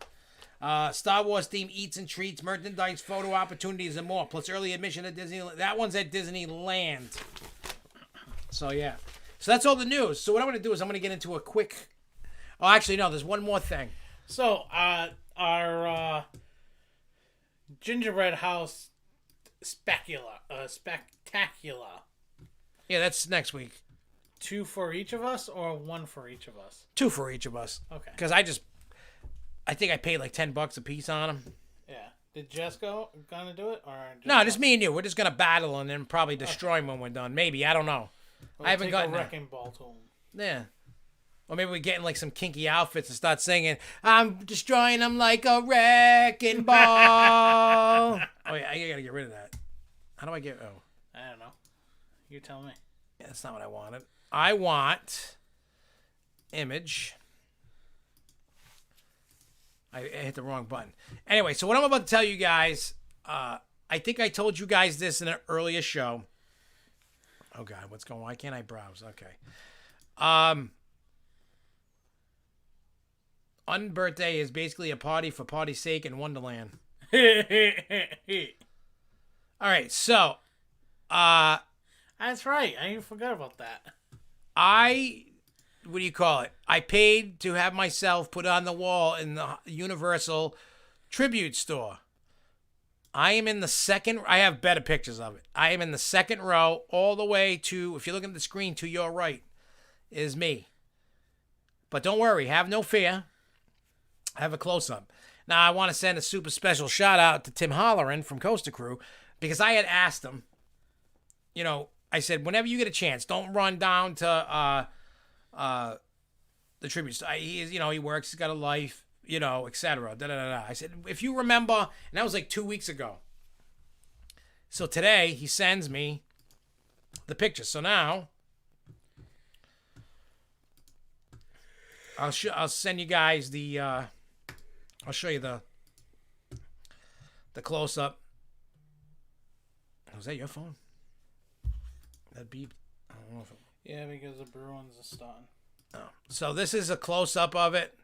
Star Wars themed eats and treats, merchandise, photo opportunities, and more. Plus early admission to Disneyland. That one's at Disneyland. So, yeah. So, that's all the news. So, what I'm going to do is I'm going to get into a quick... Oh, actually, no. There's one more thing. So, our Gingerbread house spectacular. Yeah, that's next week. 2 for each of us or 1 for each of us? 2 for each of us. Okay. Because I think I paid like $10 a piece on them. Yeah. Did Jess gonna do it or? No, just me and you. We're just gonna battle and then probably destroy them when we're done. Maybe, I don't know. We'll I haven't gotten a wrecking ball to them. Yeah. Or maybe we're getting like some kinky outfits and start singing, "I'm destroying them like a wrecking ball." Oh yeah, I gotta get rid of that. How do I get? Oh, I don't know. You tell me. yeah, that's not what I wanted. I want image. I hit the wrong button. Anyway, so what I'm about to tell you guys, I think I told you guys this in an earlier show. Oh God, what's going on? Why can't I browse? Okay. Unbirthday is basically a party for party's sake in Wonderland. All right, so that's right. I even forgot about that. What do you call it? I paid to have myself put on the wall in the Universal Tribute Store. I am in the second. I have better pictures of it. I am in the second row, all the way to, if you're looking at the screen, to your right is me. But don't worry, have no fear. I have a close-up. Now, I want to send a super special shout-out to Tim Holleran from Coaster Crew, because I had asked him, you know, I said, whenever you get a chance, don't run down to the tribute. He works, he's got a life, etc. I said, if you remember, and that was like 2 weeks ago. So today he sends me the picture. So now I'll send you guys the I'll show you the close up. Was that your phone? That beep. I don't know if it... Yeah, because the Bruins are starting. Oh. So this is a close-up of it.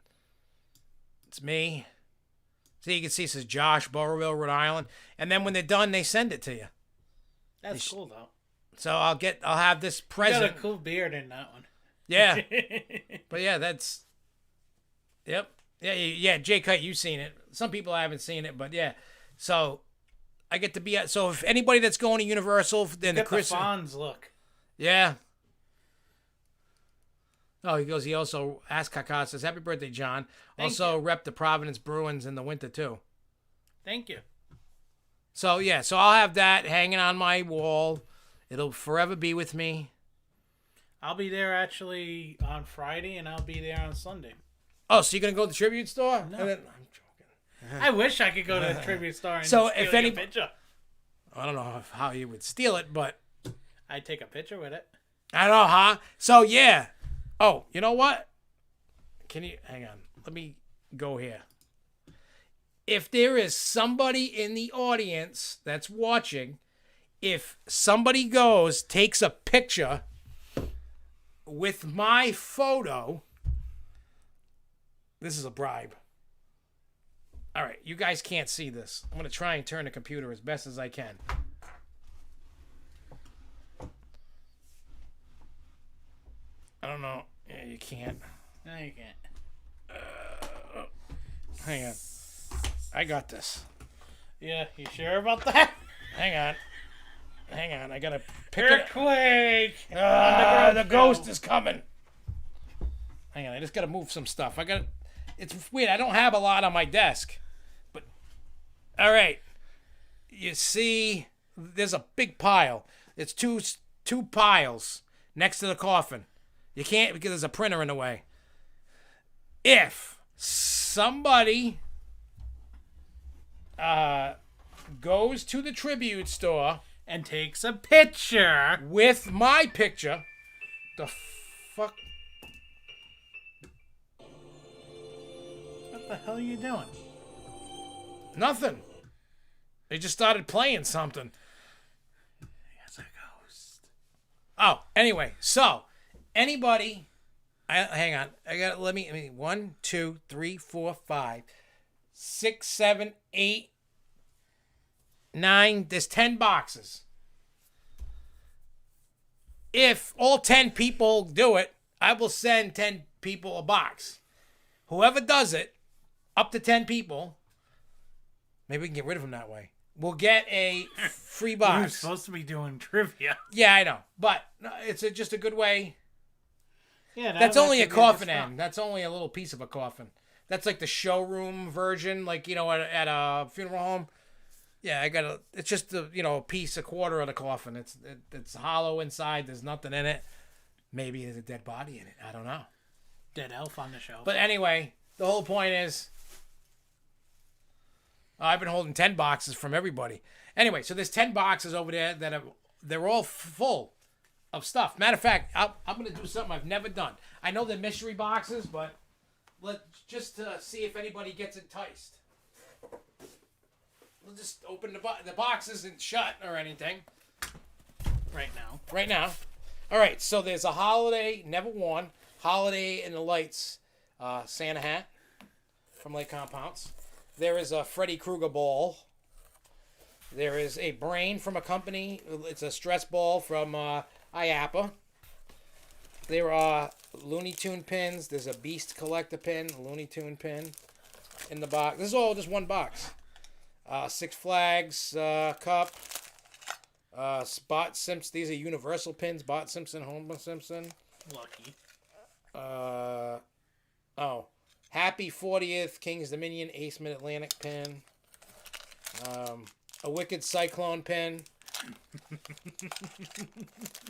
It's me. See, you can see it says Josh, Burrowville, Rhode Island. And then when they're done, they send it to you. That's cool, though. So I'll have this present. You got a cool beard in that one. Yeah. But yeah, that's... Yep. Yeah, Jay Kite, you've seen it. Some people haven't seen it, but yeah. So I get to be at... So if anybody that's going to Universal... then the Fonz look. Yeah. Oh, he also asked Kaka, says, "Happy birthday, John." Also rep the Providence Bruins in the winter, too. Thank you. So, yeah. So I'll have that hanging on my wall. It'll forever be with me. I'll be there actually on Friday, and I'll be there on Sunday. Oh, so you're going to go to the tribute store? No. I'm joking. I wish I could go to the tribute store and so steal if a picture. I don't know how you would steal it, but... I'd take a picture with it. I don't know, huh? So, yeah. Oh, you know what? Can you... Hang on. Let me go here. If there is somebody in the audience that's watching, if somebody takes a picture with my photo, this is a bribe. All right, you guys can't see this. I'm going to try and turn the computer as best as I can. I don't know. Yeah, you can't. No, you can't. Hang on. I got this. Yeah, you sure about that? Hang on. I got to pick Earthquake! it up. The ghost is coming. Hang on. I just got to move some stuff. It's weird. I don't have a lot on my desk. But, all right. You see, there's a big pile. It's two piles next to the coffin. You can't because there's a printer in the way. If somebody goes to the tribute store and takes a picture with my picture, the fuck? What the hell are you doing? Nothing. They just started playing something. Anyway, so anybody, hang on. I got. Let me. 1, 2, 3, 4, 5, 6, 7, 8, 9. There's 10 boxes. If all 10 people do it, I will send 10 people a box. Whoever does it, up to 10 people, maybe we can get rid of them that way. We'll get a free box. We're supposed to be doing trivia. Yeah, I know. But it's just a good way. Yeah, that's only a coffin end. That's only a little piece of a coffin. That's like the showroom version, like, at a funeral home. Yeah, it's just a piece, a quarter of the coffin. It's hollow inside. There's nothing in it. Maybe there's a dead body in it. I don't know. Dead elf on the shelf. But anyway, the whole point is, I've been holding 10 boxes from everybody. Anyway, so there's 10 boxes over there they're all full of stuff. Matter of fact, I'm going to do something I've never done. I know they're mystery boxes, but just to see if anybody gets enticed. We'll just open the boxes and shut or anything. Right now. Right now. All right, so there's a holiday, never worn, Holiday in the Lights Santa hat from Lake Compounds. There is a Freddy Krueger ball. There is a brain from a company. It's a stress ball from IAPA. There are Looney Tune pins. There's a Beast Collector pin, Looney Tune pin in the box. This is all just one box. Six Flags cup. Spot Simpson. These are Universal pins. Bart Simpson, Homer Simpson. Lucky. Happy 40th King's Dominion Ace Mid-Atlantic pin. A Wicked Cyclone pin.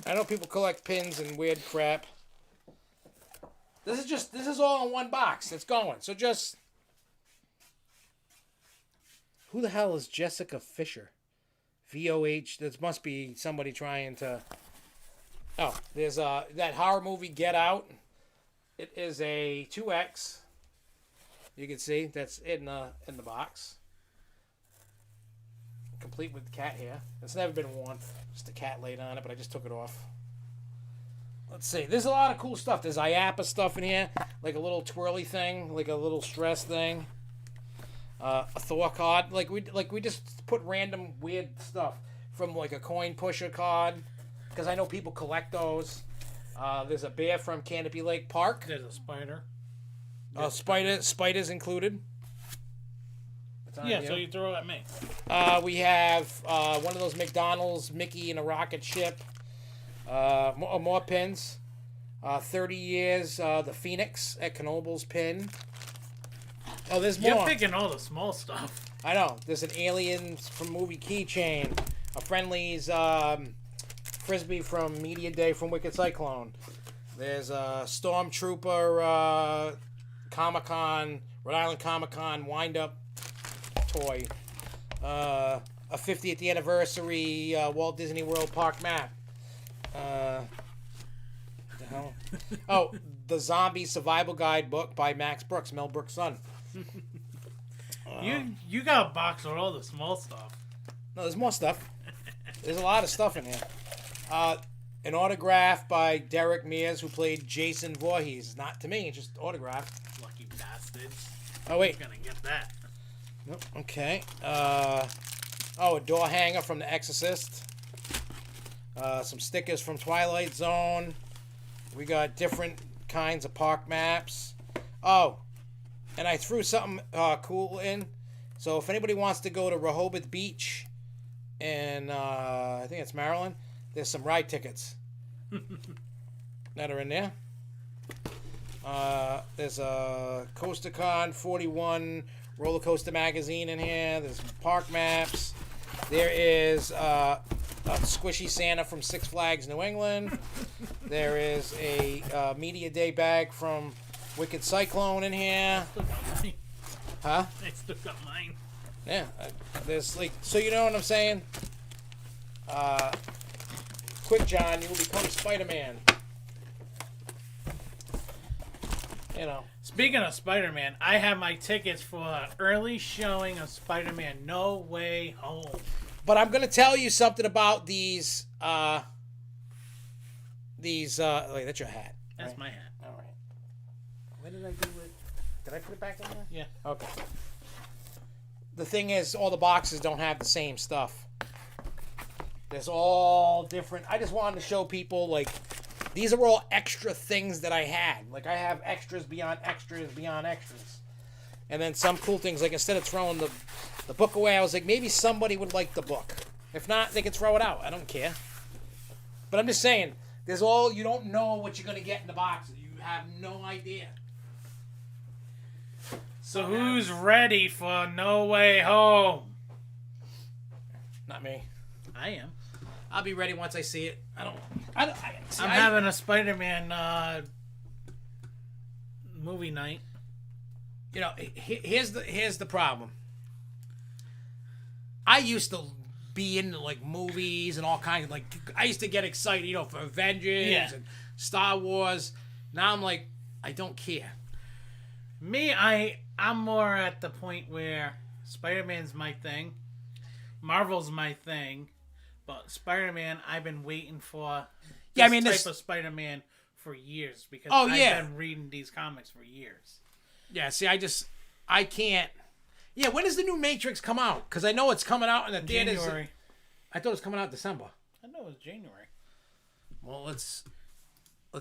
I know people collect pins and weird crap. This is all in one box. It's going. So just... Who the hell is Jessica Fisher? VOH. This must be somebody trying to... Oh, there's that horror movie Get Out. It is a 2X. You can see that's in the box. Complete with cat hair. It's never been worn. Just a cat laid on it, but I just took it off. Let's see. There's a lot of cool stuff. There's IAPA stuff in here, like a little twirly thing, like a little stress thing. A Thor card. Like we just put random weird stuff from like a coin pusher card, because I know people collect those. There's a bear from Canopy Lake Park. There's a spider. Spiders included. Yeah, so you throw it at me. We have one of those McDonald's Mickey in a rocket ship. More pins. 30 years, the Phoenix at Knoebels pin. Oh, there's more. You're picking all the small stuff. I know. There's an Aliens from movie keychain. A Friendly's Frisbee from Media Day from Wicked Cyclone. There's a Stormtrooper Comic-Con, Rhode Island Comic-Con wind-up toy. A 50th anniversary Walt Disney World Park map. What the hell? Oh, the Zombie Survival Guide book by Max Brooks, Mel Brooks' son. You got a box with all the small stuff. No, there's more stuff. There's a lot of stuff in here. An autograph by Derek Mears, who played Jason Voorhees. Not to me, just autographed. Lucky bastards. Oh, wait. Who's gonna get that? Nope. Okay. A door hanger from The Exorcist. Some stickers from Twilight Zone. We got different kinds of park maps. Oh, and I threw something cool in. So if anybody wants to go to Rehoboth Beach in, I think it's Maryland, there's some ride tickets that are in there. There's a CoasterCon 41 roller coaster magazine in here. There's park maps. There is a squishy Santa from Six Flags New England. There is a Media Day bag from Wicked Cyclone in here. Huh? I still got mine. Yeah. There's like, so you know what I'm saying? Quick, John, you will become Spider-Man. You know. Speaking of Spider-Man, I have my tickets for an early showing of Spider-Man No Way Home. But I'm going to tell you something about these these. Wait, that's your hat. That's right? my hat. All right. Where did I do it? Did I put it back in there? Yeah. Okay. The thing is, all the boxes don't have the same stuff. There's all different. I just wanted to show people, like, these are all extra things that I had. Like, I have extras beyond extras beyond extras. And then some cool things, like, instead of throwing the book away, I was like, maybe somebody would like the book. If not, they can throw it out. I don't care. But I'm just saying, you don't know what you're going to get in the boxes. You have no idea. So who's ready for No Way Home? Not me. I am. I'll be ready once I see it. I'm having a Spider-Man movie night. You know, here's the problem. I used to be into, like, movies and all kinds of, like, I used to get excited, you know, for Avengers and Star Wars. Now I'm like, I don't care. Me, I'm more at the point where Spider-Man's my thing, Marvel's my thing, but Spider-Man, I've been waiting for this type of Spider-Man for years because I've been reading these comics for years. Yeah, see, I can't. Yeah, when does the new Matrix come out? Because I know it's coming out in the theaters. January. I thought it was coming out in December. I know it was January. Well, let's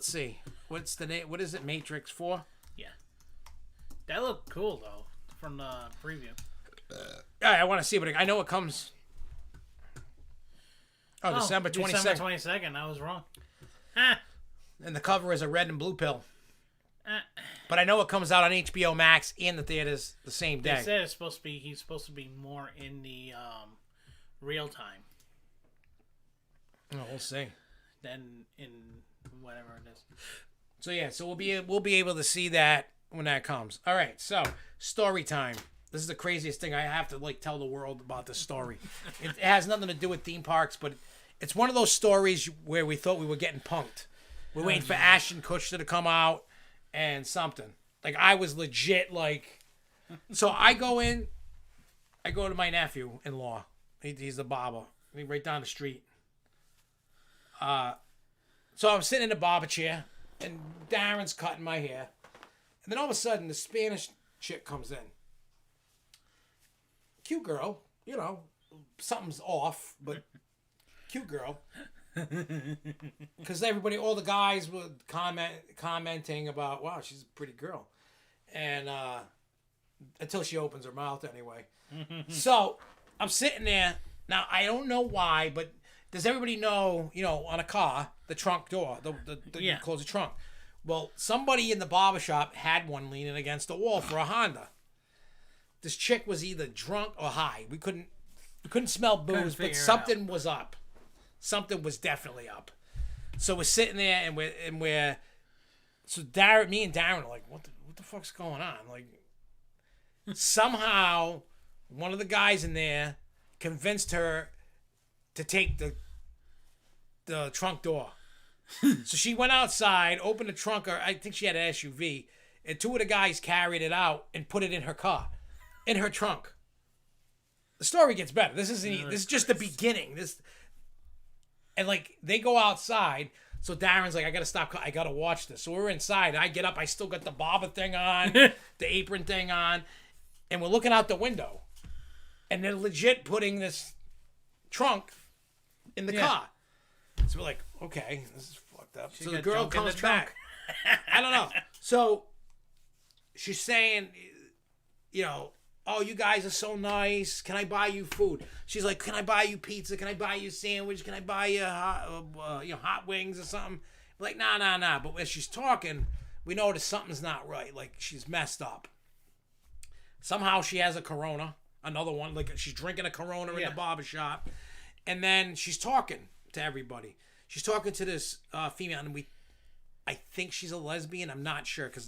see. What's the name? What is it? Matrix 4? Yeah. That looked cool though from the preview. Yeah, I want to see, but I know it comes. Oh, December 22nd. December 22nd. I was wrong. And the cover is a red and blue pill. But I know it comes out on HBO Max and the theaters the same day. They said he's supposed to be more in the real time. Oh, we'll see. Than in whatever it is. So yeah, so we'll be able to see that when that comes. All right, so story time. This is the craziest thing. I have to, like, tell the world about this story. It has nothing to do with theme parks, but it's one of those stories where we thought we were getting punked. We're waiting for Ashton Kutcher to come out and something. Like, I was legit, like... So I go to my nephew-in-law. He's a barber. Right down the street. So I'm sitting in the barber chair, and Darren's cutting my hair. And then all of a sudden, the Spanish chick comes in. Cute girl. You know, something's off, but cute girl. Because all the guys were commenting about, wow, she's a pretty girl. And until she opens her mouth anyway. So I'm sitting there. Now, I don't know why, but does everybody know, you know, on a car, the trunk door, you close the trunk. Well, somebody in the barbershop had one leaning against the wall for a Honda. This chick was either drunk or high. We couldn't smell booze, but something was up. Something was definitely up. So we're sitting there and we're so me and Darren are like, what the fuck's going on? Like, somehow one of the guys in there convinced her to take the trunk door. So she went outside, opened the trunk, or I think she had an SUV, and two of the guys carried it out and put it in her car, in her trunk. The story gets better. This is just the beginning. And, like, they go outside. So Darren's like, I gotta stop. I gotta watch this. So we're inside. I get up. I still got the barber thing on, the apron thing on, and we're looking out the window, and they're legit putting this trunk in the car. So we're like, okay, this is fucked up. So the girl comes back. I don't know. So she's saying, you know, oh, you guys are so nice. Can I buy you food? She's like, can I buy you pizza? Can I buy you a sandwich? Can I buy you hot wings or something? We're like, nah. But as she's talking, we notice something's not right. Like, she's messed up. Somehow she has a Corona, another one. Like, she's drinking a Corona in the barbershop. And then she's talking to everybody. She's talking to this female, and I think she's a lesbian. I'm not sure, because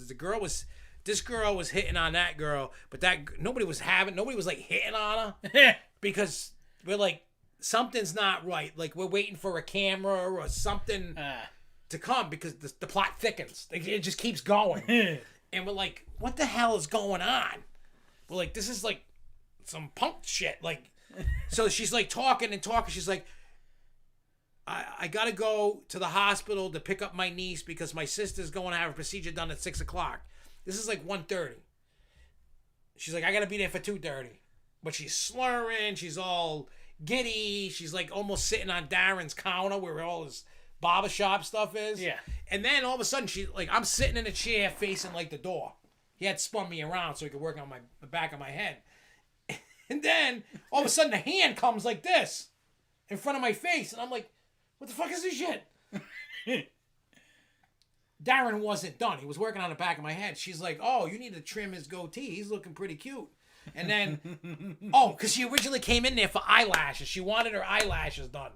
this girl was hitting on that girl, but nobody was like hitting on her because we're like, something's not right. Like, we're waiting for a camera or something to come because the plot thickens. It just keeps going. And we're like, what the hell is going on? We're like, this is like some punk shit. Like, so she's like talking. She's like, I got to go to the hospital to pick up my niece because my sister's going to have a procedure done at 6 o'clock. This is like 1:30. She's like, I got to be there for 2:30. But she's slurring. She's all giddy. She's like almost sitting on Darren's counter where all his barbershop stuff is. Yeah. And then all of a sudden, I'm sitting in a chair facing like the door. He had spun me around so he could work on the back of my head. And then all of a sudden, a hand comes like this in front of my face. And I'm like, what the fuck is this shit? Darren wasn't done. He was working on the back of my head. She's like, oh, you need to trim his goatee. He's looking pretty cute. And then, because she originally came in there for eyelashes. She wanted her eyelashes done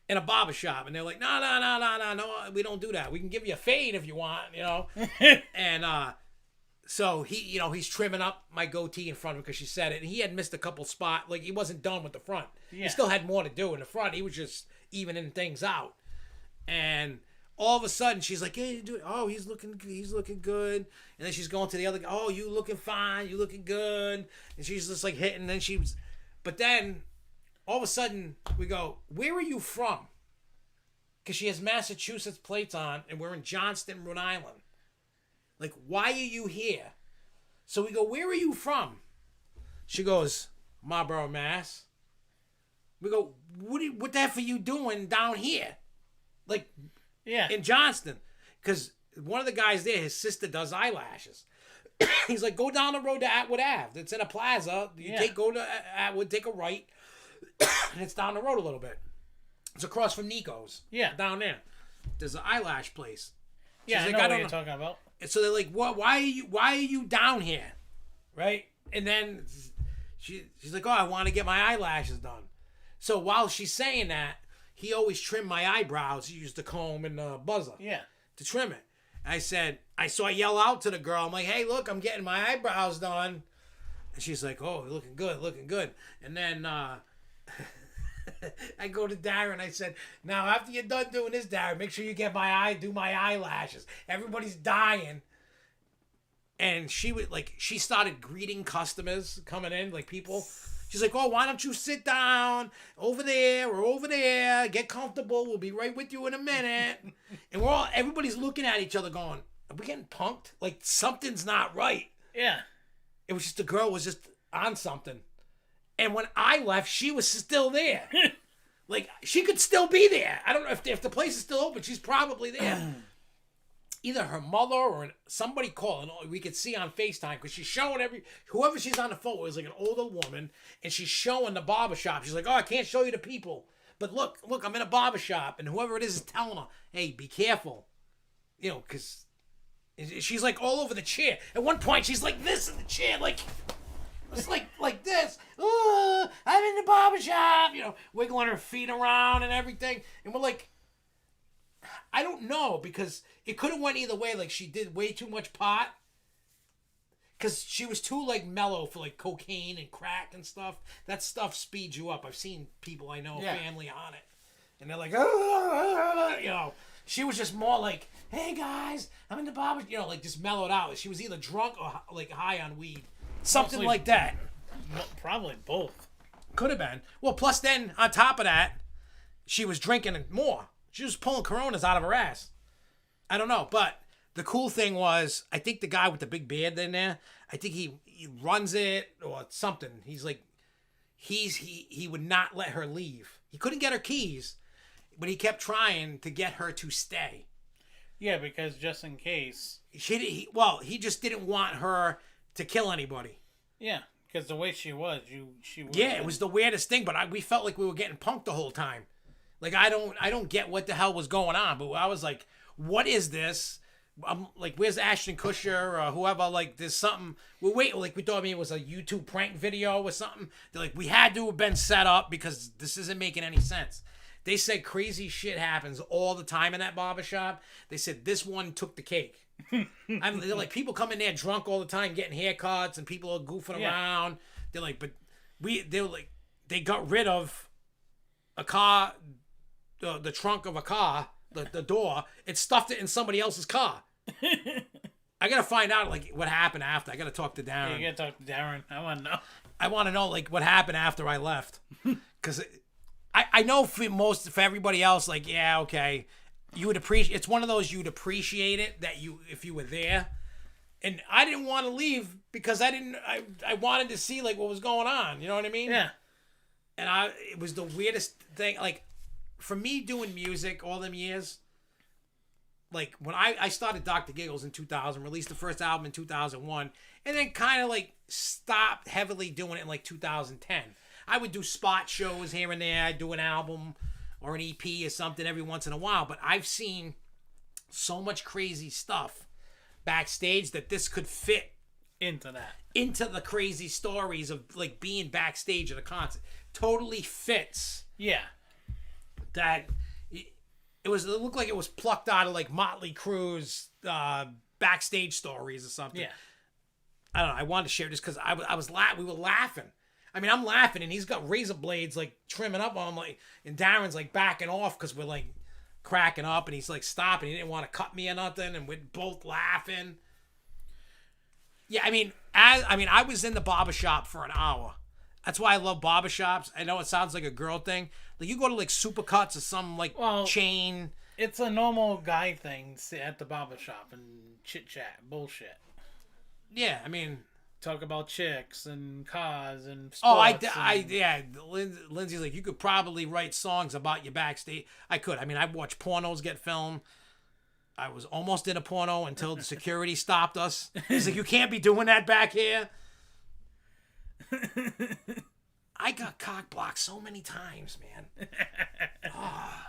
in a barbershop. And they're like, no, we don't do that. We can give you a fade if you want, And so he's trimming up my goatee in front of him because she said it. And he had missed a couple spots. Like, he wasn't done with the front. Yeah. He still had more to do in the front. He was just evening things out. And all of a sudden, she's like, hey, dude, oh, he's looking good. And then she's going to the other guy, oh, you looking fine, you looking good. And she's just like hitting. And then but then all of a sudden, we go, where are you from? Because she has Massachusetts plates on, and we're in Johnston, Rhode Island. Like, why are you here? So we go, where are you from? She goes, Marlboro, Mass. We go, what the heck are you doing down here? Like, yeah, in Johnston. Because one of the guys there, his sister does eyelashes. He's like, go down the road to Atwood Ave. It's in a plaza. Go to Atwood, take a right, and it's down the road a little bit. It's across from Nico's. Yeah. Down there. There's an eyelash place. Yeah, I know what you're talking about. And so they're like, what? Why are you down here? Right? And then she's like, oh, I want to get my eyelashes done. So while she's saying that, he always trimmed my eyebrows. He used the comb and the buzzer. Yeah. To trim it. I yell out to the girl. I'm like, hey, look, I'm getting my eyebrows done. And she's like, oh, looking good. And then I go to Darren. I said, now after you're done doing this, Darren, make sure you do my eyelashes. Everybody's dying. And she started greeting customers coming in, like people. She's like, oh, why don't you sit down over there or over there, get comfortable. We'll be right with you in a minute. And everybody's looking at each other going, are we getting punked? Like, something's not right. Yeah. It was just the girl was just on something. And when I left, she was still there. Like, she could still be there. I don't know if the place is still open. She's probably there. Either her mother or somebody called, and we could see on FaceTime because she's showing whoever she's on the phone with is like an older woman, and she's showing the barbershop. She's like, oh, I can't show you the people, but look, I'm in a barbershop, and whoever it is telling her, hey, be careful, because she's like all over the chair. At one point, she's like this in the chair, like it's like this. Oh, I'm in the barbershop, wiggling her feet around and everything, and we're like, I don't know, because it could have went either way. Like, she did way too much pot. Because she was too, like, mellow for, like, cocaine and crack and stuff. That stuff speeds you up. I've seen people I know, family on it. And they're like, She was just more like, hey, guys, I'm in the barber. Like, just mellowed out. She was either drunk or, like, high on weed. Something mostly, like that. Probably both. Could have been. Well, plus then, on top of that, she was drinking more. She was pulling Coronas out of her ass. I don't know, but the cool thing was, I think the guy with the big beard in there, I think he runs it or something. He's like, he would not let her leave. He couldn't get her keys, but he kept trying to get her to stay. Yeah, because just in case. He just didn't want her to kill anybody. Yeah, because the way she was, she. Yeah, it was the weirdest thing, but we felt like we were getting punked the whole time. Like, I don't get what the hell was going on, but I was like, what is this? I'm like, where's Ashton Kutcher or whoever? Like, there's something. We thought maybe it was a YouTube prank video or something. They're like, we had to have been set up because this isn't making any sense. They said crazy shit happens all the time in that barbershop. They said this one took the cake. They're like, people come in there drunk all the time getting haircuts and people are goofing around. They're like, they got rid of a car. The trunk of a car, the door, it stuffed it in somebody else's car. I gotta find out what happened after. I gotta talk to Darren. Yeah, you gotta talk to Darren. I want to know. I want to know what happened after I left, because I know for everybody else, like, yeah, okay, you would appreciate. It's one of those you'd appreciate it if you were there, and I didn't want to leave because I wanted to see like what was going on. You know what I mean? Yeah. And it was the weirdest thing. Like, for me doing music all them years, like when I started Dr. Giggles in 2000, released the first album in 2001, and then kind of like stopped heavily doing it in like 2010. I would do spot shows here and there. I'd do an album or an EP or something every once in a while. But I've seen so much crazy stuff backstage that this could fit into that. Into the crazy stories of like being backstage at a concert. Totally fits. Yeah. That it looked like it was plucked out of like Motley Crue's backstage stories or something. Yeah. I don't know. I wanted to share this because we were laughing. I mean, I'm laughing, and he's got razor blades like trimming up on him, like, and Darren's like backing off because we're like cracking up, and he's like stopping. He didn't want to cut me or nothing, and we're both laughing. Yeah, I was in the barbershop for an hour. That's why I love barbershops. I know it sounds like a girl thing. Like, you go to like Supercuts or some like chain. It's a normal guy thing at the barbershop and chit chat bullshit. Yeah, I mean, talk about chicks and cars and sports. Lindsay's like, you could probably write songs about your backstage. I could. I mean, I watched pornos get filmed. I was almost in a porno until the security stopped us. He's like, you can't be doing that back here. I got cock blocked so many times, man. Oh.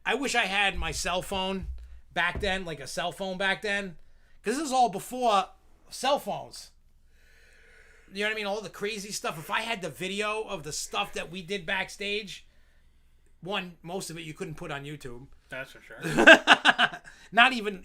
I wish I had my cell phone back then, like a cell phone back then, because this is all before cell phones. You know what I mean? All the crazy stuff. If I had the video of the stuff that we did backstage, most of it you couldn't put on YouTube. That's for sure. not even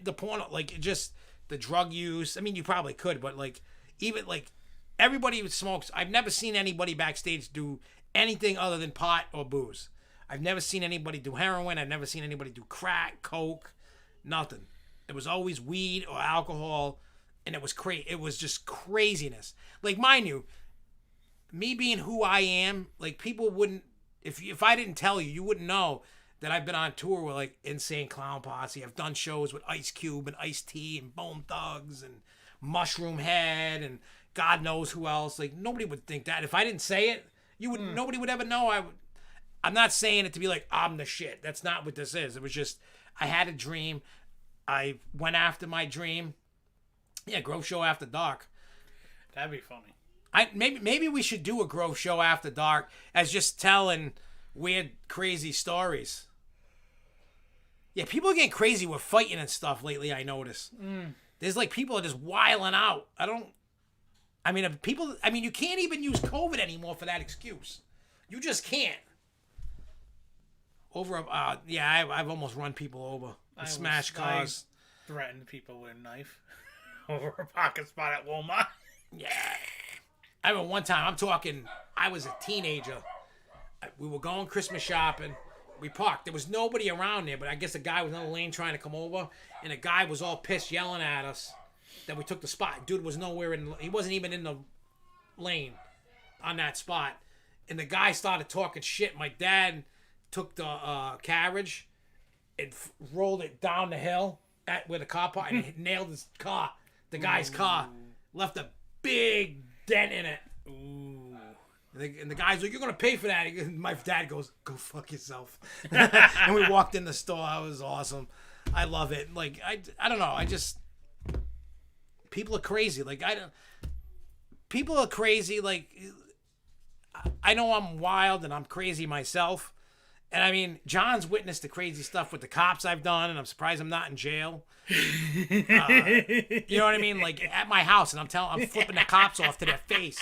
the porno, like just the drug use. I mean, you probably could, but like even like everybody who smokes. I've never seen anybody backstage do anything other than pot or booze. I've never seen anybody do heroin. I've never seen anybody do crack, coke, nothing. It was always weed or alcohol, and it was It was just craziness. Like, mind you, me being who I am, like, people wouldn't, if I didn't tell you, you wouldn't know that I've been on tour with like Insane Clown Posse. I've done shows with Ice Cube and Ice-T and Bone Thugs and Mushroom Head and God knows who else. Like, nobody would think that. If I didn't say it, nobody would ever know. I'm not saying it to be like, I'm the shit. That's not what this is. It was just, I had a dream. I went after my dream. Yeah, Grove Show After Dark. That'd be funny. Maybe we should do a Grove Show After Dark as just telling weird, crazy stories. Yeah, people are getting crazy with fighting and stuff lately, I notice. There's like people are just wiling out. You can't even use COVID anymore for that excuse. You just can't. I've almost run people over. Smash cars. Threatened people with a knife over a parking spot at Walmart. Yeah. I remember one time, I was a teenager. We were going Christmas shopping. We parked. There was nobody around there, but I guess a guy was in the lane trying to come over, and a guy was all pissed yelling at us that we took the spot. Dude was he wasn't even in the lane on that spot. And the guy started talking shit. My dad took the carriage and rolled it down the hill where the car parked and nailed his car. The guy's car left a big dent in it. Ooh. And the guy's like, "You're gonna pay for that." My dad goes, "Go fuck yourself." And we walked in the store. It was awesome. I love it. Like, I don't know. People are crazy. Like, people are crazy. Like, I know I'm wild and I'm crazy myself. And I mean, John's witnessed the crazy stuff with the cops I've done, and I'm surprised I'm not in jail. You know what I mean? Like, at my house, and I'm flipping the cops off to their face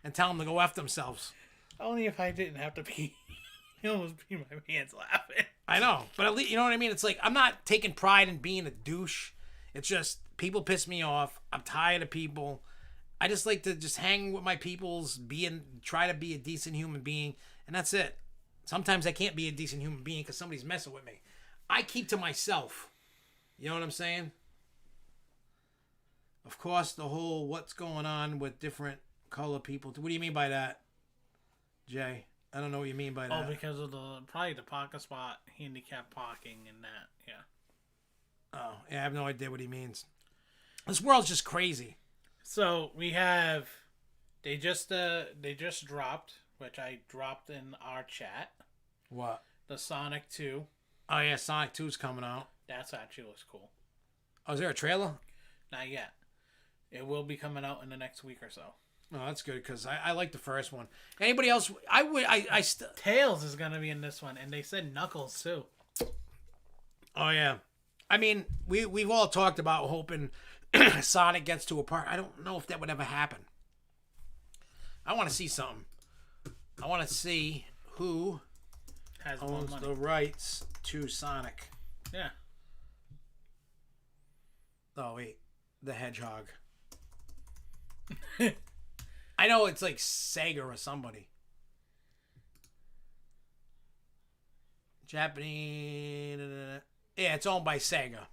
and telling them to go F themselves. Only if I didn't have to pee. I almost peed my pants laughing. I know, but at least, you know what I mean? It's like, I'm not taking pride in being a douche. It's just, people piss me off. I'm tired of people. I just like to just hang with my peoples, try to be a decent human being, and that's it. Sometimes I can't be a decent human being because somebody's messing with me. I keep to myself. You know what I'm saying? Of course, the whole what's going on with different color people. What do you mean by that, Jay? I don't know what you mean by that. Oh, because of probably the parking spot, handicap parking, and that. Yeah. Oh, yeah, I have no idea what he means. This world's just crazy. So we have, they just dropped, which I dropped in our chat. What? The Sonic 2. Oh yeah, Sonic 2's coming out. That's actually looks cool. Oh, is there a trailer? Not yet. It will be coming out in the next week or so. Oh, that's good because I like the first one. Anybody else? Tails is gonna be in this one, and they said Knuckles too. Oh yeah, I mean we've all talked about hoping Sonic gets to a park. I don't know if that would ever happen. I want to see something. I want to see who has owns the rights to Sonic. Yeah. Oh wait, the Hedgehog. I know it's like Sega or somebody. Japanese. Yeah, it's owned by Sega.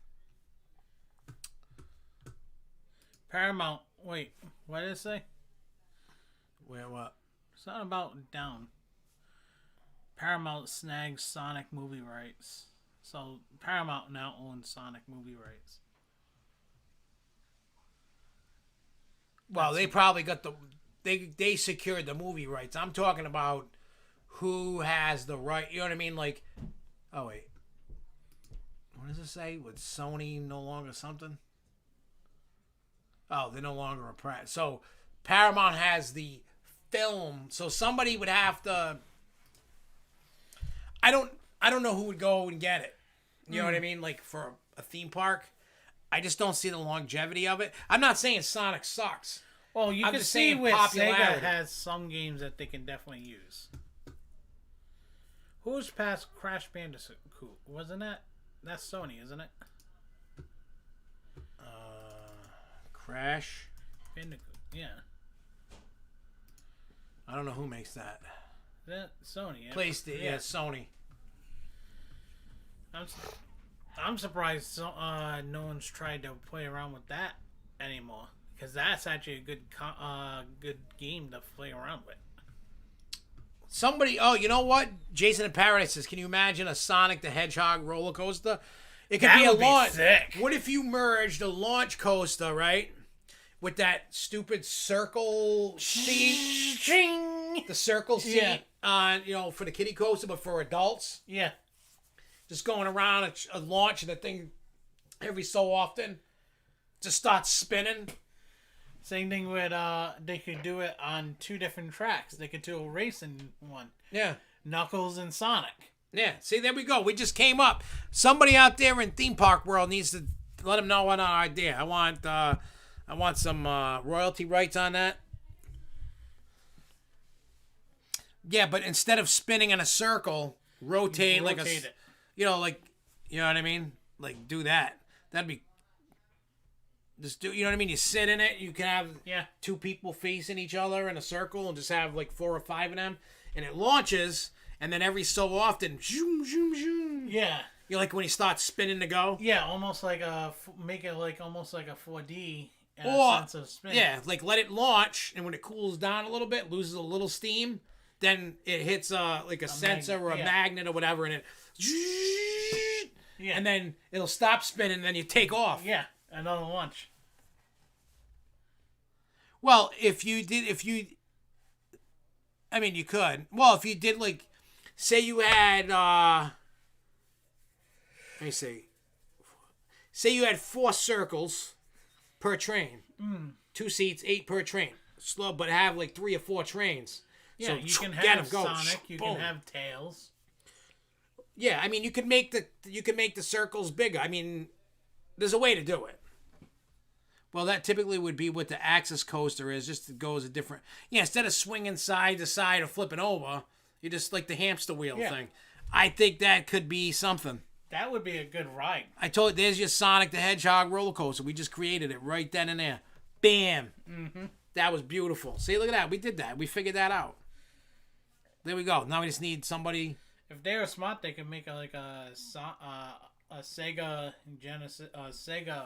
Paramount. Wait, what did it say? Where what? It's not about down. Paramount snags Sonic movie rights. So Paramount now owns Sonic movie rights. Well, they probably got they secured the movie rights. I'm talking about who has the right. You know what I mean? Like, oh wait, what does it say? With Sony no longer something? Oh, they're no longer a Paramount. So Paramount has the film. So somebody would have to. I don't know who would go and get it. You know what I mean? Like for a theme park. I just don't see the longevity of it. I'm not saying Sonic sucks. Well, you can see where Sega has some games that they can definitely use. Who's past Crash Bandicoot? Wasn't that? That's Sony, isn't it? Crash Bandicoot, yeah. I don't know who makes that. That Sony. PlayStation, yeah, Sony. I'm surprised no one's tried to play around with that anymore, because that's actually a good game to play around with. Somebody, oh, you know what? Jason in Paradise says, can you imagine a Sonic the Hedgehog roller coaster? It could be a launch. Sick. What if you merged a launch coaster, right, with that stupid circle seat, the circle seat, for the kiddie coaster, but for adults? Yeah. Just going around a launch and the thing every so often just starts spinning. Same thing with they could do it on two different tracks. They could do a racing one. Yeah. Knuckles and Sonic. Yeah. See, there we go. We just came up. Somebody out there in theme park world needs to let them know what our idea. I want some royalty rights on that. Yeah, but instead of spinning in a circle, rotate like it. You know what I mean? Like, do that. That'd be... Just do, you know what I mean? You sit in it, you can have two people facing each other in a circle and just have like 4 or 5 of them. And it launches, and then every so often, zoom, zoom, zoom. Yeah. You like when he starts spinning to go? Yeah, almost like make it like almost like a 4D in a sense of spin. Yeah, like let it launch, and when it cools down a little bit, loses a little steam, then it hits like a sensor or a magnet or whatever, and it... And then it'll stop spinning, and then you take off. Yeah, another launch. Well, I mean, you could. Well, if you did, like, say you had, let me see. Say you had 4 circles per train. 2 seats, 8 per train. Slow, but have like 3 or 4 trains. Yeah, so you can have Sonic, you can have Tails. Yeah, I mean, you can make the circles bigger. I mean, there's a way to do it. Well, that typically would be what the Axis coaster is. Just it goes a different. Yeah, instead of swinging side to side or flipping over, you just like the hamster wheel thing. I think that could be something. That would be a good ride. I told you, there's your Sonic the Hedgehog roller coaster. We just created it right then and there. Bam. Mm-hmm. That was beautiful. See, look at that. We did that. We figured that out. There we go. Now we just need somebody. If they were smart, they could make a Sega Genesis, Sega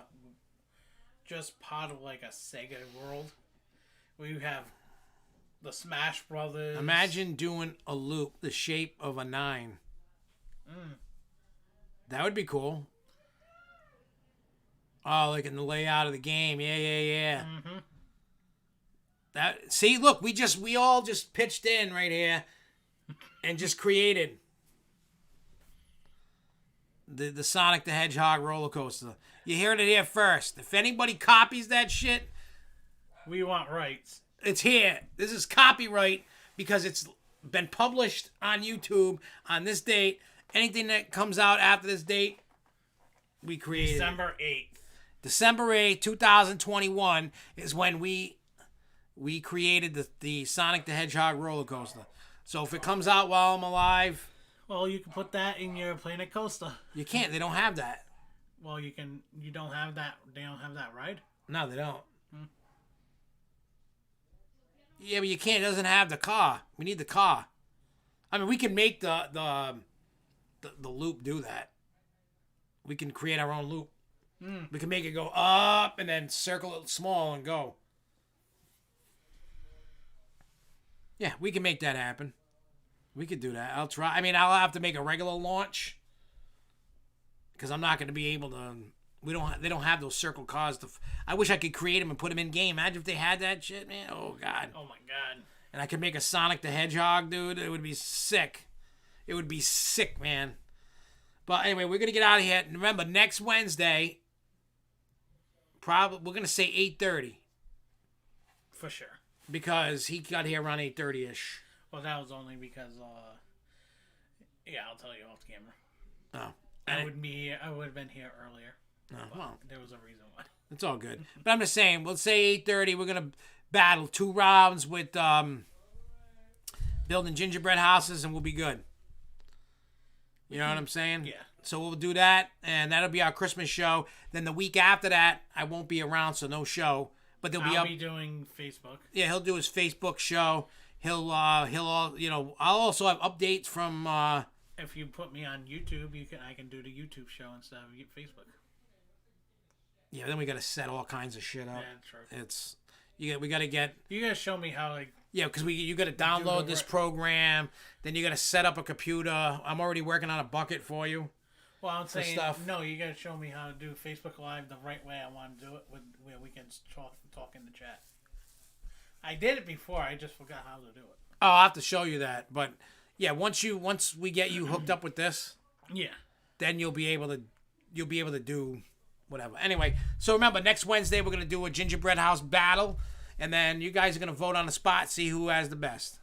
just part of like a Sega world where you have the Smash Brothers. Imagine doing a loop the shape of a 9. That would be cool. Oh, like in the layout of the game. Yeah. That, see, look, we all just pitched in right here and just created the Sonic the Hedgehog roller coaster. You heard it here first. If anybody copies that shit, we want rights. It's here. This is copyright because it's been published on YouTube on this date. Anything that comes out after this date, we created. December 8th. December 8th, 2021 is when we created the Sonic the Hedgehog roller coaster. So if it comes out while I'm alive... Well, you can put that in your Planet Coaster. You can't. They don't have that. Well, you can... You don't have that... They don't have that ride? No, they don't. Yeah, but you can't. It doesn't have the car. We need the car. I mean, we can make the loop do that. We can create our own loop. We can make it go up and then circle it small and go. Yeah, we can make that happen. We could do that. I'll try. I mean, I'll have to make a regular launch because I'm not going to be able to. They don't have those circle cars. I wish I could create them and put them in game. Imagine if they had that shit, man. Oh god. Oh my god. And I could make a Sonic the Hedgehog, dude. It would be sick. It would be sick, man. But anyway, we're gonna get out of here. Remember, next Wednesday. Probably we're gonna say 8:30. For sure. Because he got here around 8:30ish. Well, that was only because, yeah, I'll tell you off camera. Oh. I would have been here earlier. Oh, well. There was a reason why. It's all good. But I'm just saying, we'll say 8:30. We're going to battle 2 rounds with building gingerbread houses, and we'll be good. You know what I'm saying? Yeah. So we'll do that, and that'll be our Christmas show. Then the week after that, I won't be around, so no show. But I'll be doing Facebook. Yeah, he'll do his Facebook show. He'll I'll also have updates from. If you put me on YouTube, I can do the YouTube show instead of Facebook. Yeah, then we got to set all kinds of shit up. Yeah, true. It's we got to get. You got to show me how like. Yeah, because you got to download this program. Then you got to set up a computer. I'm already working on a bucket for you. Well, I'm saying stuff. No. You got to show me how to do Facebook Live the right way. I want to do it where we can talk in the chat. I did it before. I just forgot how to do it. Oh, I'll have to show you that. But yeah, once we get you hooked up with this, yeah, then you'll be able to do whatever. Anyway, so remember, next Wednesday we're gonna do a gingerbread house battle, and then you guys are gonna vote on the spot, see who has the best.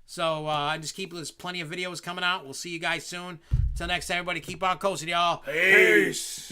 So just there's plenty of videos coming out. We'll see you guys soon. Till next time, everybody, keep on coasting, y'all. Peace.